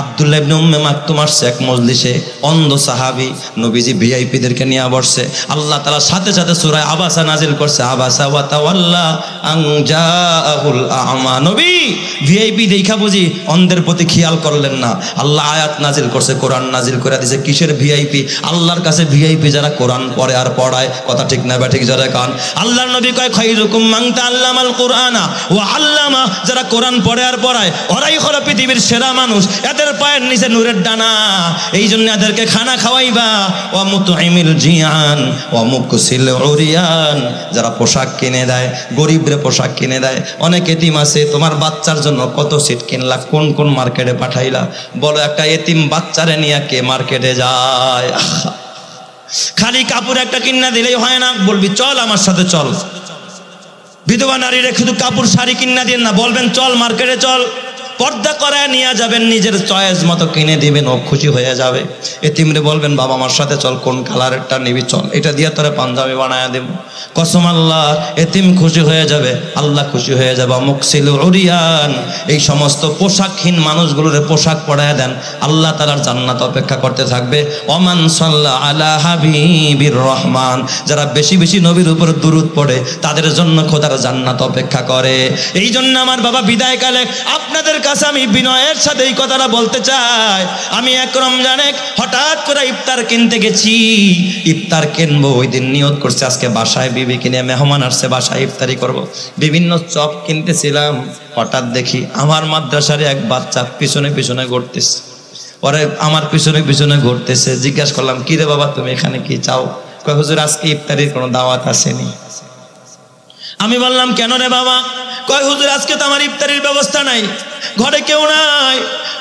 আব্দুল্লাহ ইবনে উম্মে মাকতুম আসছে এক মজলিসে, অন্ধ সাহাবী, নবীজি ভিআইপিদেরকে নিয়ে বসছে। আল্লাহ তাআলা সাথে সাথে সূরা আবাসা নাজিল করছে, আবাসা ওয়া তাওয়াল্লা আন জাআহুল আ'মা। নবী ভিআইপি দেখা বুঝি অন্ধের প্রতি খেয়াল করলেন না? আল্লাহ আয়াত নাজিল করছে, কোরআন নাজিল করে দিয়েছে। কিসের ভিআইপি? আল্লাহর কাছে ভিআইপি যারা কোরআন পড়ে আর পড়ায়, কথা ঠিক না ঠিক যারা কান। আল্লাহর নবী কয় খায়রুকুম মান তাআল্লামাল কুরআনা ওয়া আল্লামা, যারা কোরআন পড়ে আর পড়ায় ওরাই হলো পৃথিবীর সেরা মানুষ। এদের পায়ের নিচে নূরের ডানা, এই জন্য এদেরকে খানা খাওয়াইবা। ওয়া মুতঈমিল জিয়ান ওয়া মুকসিল উরিয়ান, যারা পোশাক কিনে দেয়, গরিবরে পোশাক কিনে দেয়। অনেক এতিম আছে, তোমার বাচ্চার জন্য কত সিট কিনলা, কোন কোন মার্কেটে পাঠাইলা? বলো একটা এতিম বাচ্চারে নিয়ে কে মার্কেটে যায়? খালি কাপড় একটা কিনা দিলেই হয় না, বলবি চল আমার সাথে চল। বিধবা নারীরা শুধু কাপড় শাড়ি কিনা দিন না, বলবেন চল মার্কেটে চল, পর্দা করায় নিয়ে যাবেন, নিজের চয়েস মতো কিনে দিবেন, ও খুশি হয়ে যাবে। এতিমরে বলবেন বাবা আমার সাথে চল, কোন কালারেরটা নিবি চল, এটা দিয়ে তোরা পাঞ্জাবি বানায়া দেব। কসম আল্লাহ, এতিম খুশি হয়ে যাবে, আল্লাহ খুশি হয়ে যাবে। মুকসিল উরিয়ান, এই সমস্ত পোশাকহীন মানুষগুলোর পোশাক পরায়া দেন, আল্লাহ তাআলার জান্নাত অপেক্ষা করতে থাকবে। ওমান সাল্লা আলা হাবিবির রহমান, যারা বেশি বেশি নবীর উপর দুরূদ পড়ে তাদের জন্য খোদার জান্নাত অপেক্ষা করে। এই জন্য আমার বাবা বিদায়কালে আপনাদের কাছে আমি বিনয়ের সাথে এই কথাটা বলতে চাই। আমি এক রমজানে হঠাৎ করে ইফতার কিনতে গেছি, ইফতার কিনবো, ওই দিন নিয়ত করছে আজকে বাসায় বিবি কিনে মেহমান আসছে, বাসায় ইফতারি করব। বিভিন্ন চপ কিনতেছিলাম, হঠাৎ দেখি আমার মাদ্রাসার এক বাচ্চা পিছনে পিছনে ঘুরতেছে। পরে আমার পিছনে পিছনে ঘুরতেছে, জিজ্ঞাসা করলাম কি রে বাবা তুমি এখানে কি চাও? কয় হুজুর আজকে ইফতারির কোনো দাওয়াত আসেনি। আমি বললাম কেন রে বাবা? কয় হুজুর আজকে তো আমার ইফতারির ব্যবস্থা নাই, ঘরে কেউ নাই,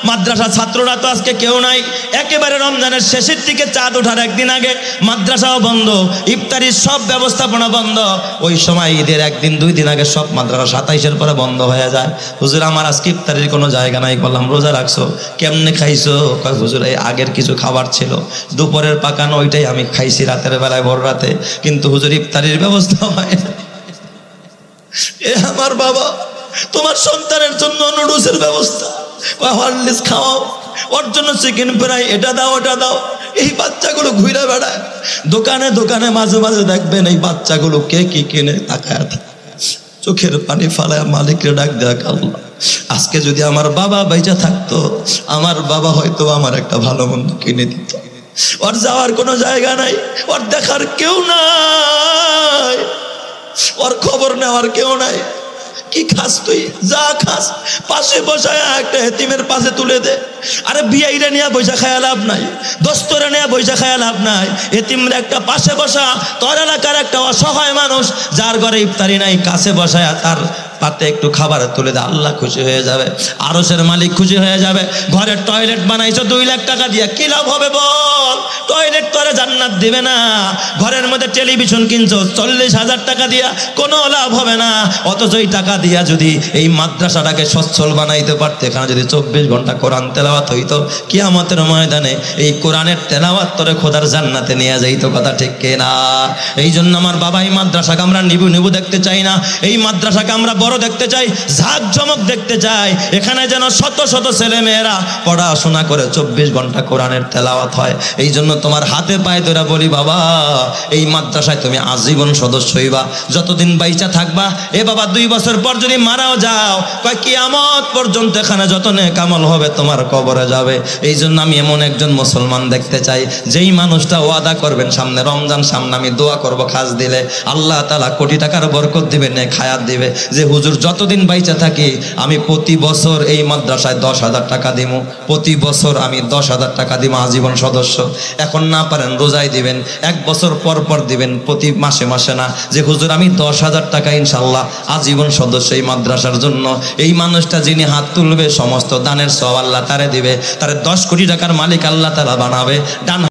মাদ্রাসা ছাত্ররা তো আজকে কেউ নাই। একেবারে রমজানের শেষের দিকে চাঁদ ওঠার একদিন আগে মাদ্রাসাও বন্ধ, ইফতারির সব ব্যবস্থাপনা বন্ধ। ওই সময় ঈদের একদিন দুই দিন আগে সব মাদ্রাসা 27-এর পরে বন্ধ হয়ে যায়। হুজুর আমার আজকে ইফতারির কোনো জায়গা নাই। বললাম রোজা রাখছো, কেমনে খাইছো? কয় হুজুর এই আগের কিছু খাবার ছিল, দুপুরের পাকানো ওইটাই আমি খাইছি রাতের বেলায়, ভোর রাতে, কিন্তু হুজুর ইফতারির ব্যবস্থা হয় না। এ আমার বাবা, তোমার সন্তানের জন্য নুডলসের ব্যবস্থা, হরলিক্স খাওয়াও, ওর জন্য চিকেন ফ্রাই, এটা দাও ওটা দাও। এই বাচ্চাগুলো ঘুরে বেড়ায় দোকানে দোকানে, মাঝে মাঝে দেখবেন এই বাচ্চাগুলো কে কি কিনে তাকায়, চোখের পানি ফালায় মালিকরে ডাক দেয়া, আল্লাহ আজকে যদি আমার বাবা বেঁচে থাকতো, আমার বাবা হয়তো আমার একটা ভালো মন্দ কিনে দিত। ওর যাওয়ার কোনো জায়গা নাই, ওর দেখার কেউ নাই, ওর খবর নেওয়ার কেউ নাই। কি খাস তুই? যা খাস পাশে বসায় একটা এতিমের পাশে তুলে দে। আরে বিয়াইরে নিয়ে বৈশা খায়া লাভ নাই, দোস্তরে নিয়ে বৈশা খায়া লাভ নাই, এতিমরে একটা পাশে বসা। তোর এলাকার একটা অসহায় মানুষ যার ঘরে ইফতারি নাই, কাছে বসায় তার পাতে একটু খাবার তুলে দে, আল্লাহ খুশি হয়ে যাবে, আরশের মালিক খুশি হয়ে যাবে। ঘরের টয়লেট বানাইছো 2 লাখ টাকা দিয়ে, কি লাভ হবে বল? টয়লেট তোরে জান্নাত দিবে না। ঘরের মধ্যে টেলিভিশন কিনছো 40,000 টাকা দিয়া, কোনো লাভ হবে না। অথচ এই টাকা দিয়া যদি এই মাদ্রাসাটাকে সচ্ছল বানাইতে পারতে, এখানে যদি 24 ঘন্টা কোরআন তেলাওয়াত হইতো, কিয়ামতের ময়দানে এই কোরআনের তেলাওয়াত তোরে খোদার জান্নাতে নিয়ে যাইতো, কথা ঠিক কিনা? এই জন্য আমার বাবা এই মাদ্রাসাকে আমরা নিবু দেখতে চাই না, এই মাদ্রাসাকে আমরা বড় দেখতে চাই, ঝাঁক জমক দেখতে চাই। এখানে যেন শত শত ছেলে মেয়েরা পড়াশোনা করে 24 ঘন্টা কোরআনের তেলাওয়াত হয়। এই জন্য তোমার হাতে পায়ে ধরে বলি বাবা, এই মাদ্রাসায় তুমি আজীবন সদস্য হইবা, যতদিন বাইচা থাকবা। এ বাবা 2 বছর পর যদি মারাও যাও, কয় কিয়ামত পর্যন্ত এখানে যত নেক আমল হবে তোমার কবরে যাবে। এই জন্য আমি এমন একজন মুসলমান দেখতে চাই, যেই মানুষটা ওয়াদা করবেন সামনে রমজান, সামনে আমি দোয়া করব, খাস দিলে আল্লাহ তাআলা কোটি টাকার বরকত দিবে, নেক হায়াত দিবে, যে হুজুর যতদিন বাইচা থাকি আমি প্রতি বছর এই মাদ্রাসায় 10,000 টাকা দিব, প্রতি বছর আমি 10,000 টাকা দিব আজীবন সদস্য। এখন না পারেন রোজাই দিবেন, 1 বছর পর পর দিবেন, প্রতি মাসে মাসে না, যে হুজুর আমি 10,000 টাকা ইনশাল্লাহ আজীবন সদস্য এই মাদ্রাসার জন্য। এই মানুষটা যিনি হাত তুলবে সমস্ত দানের সওয়াব আল্লাহ তারে দিবে, তারে 10 কোটি টাকার মালিক আল্লাহ তাআলা বানাবে। ডান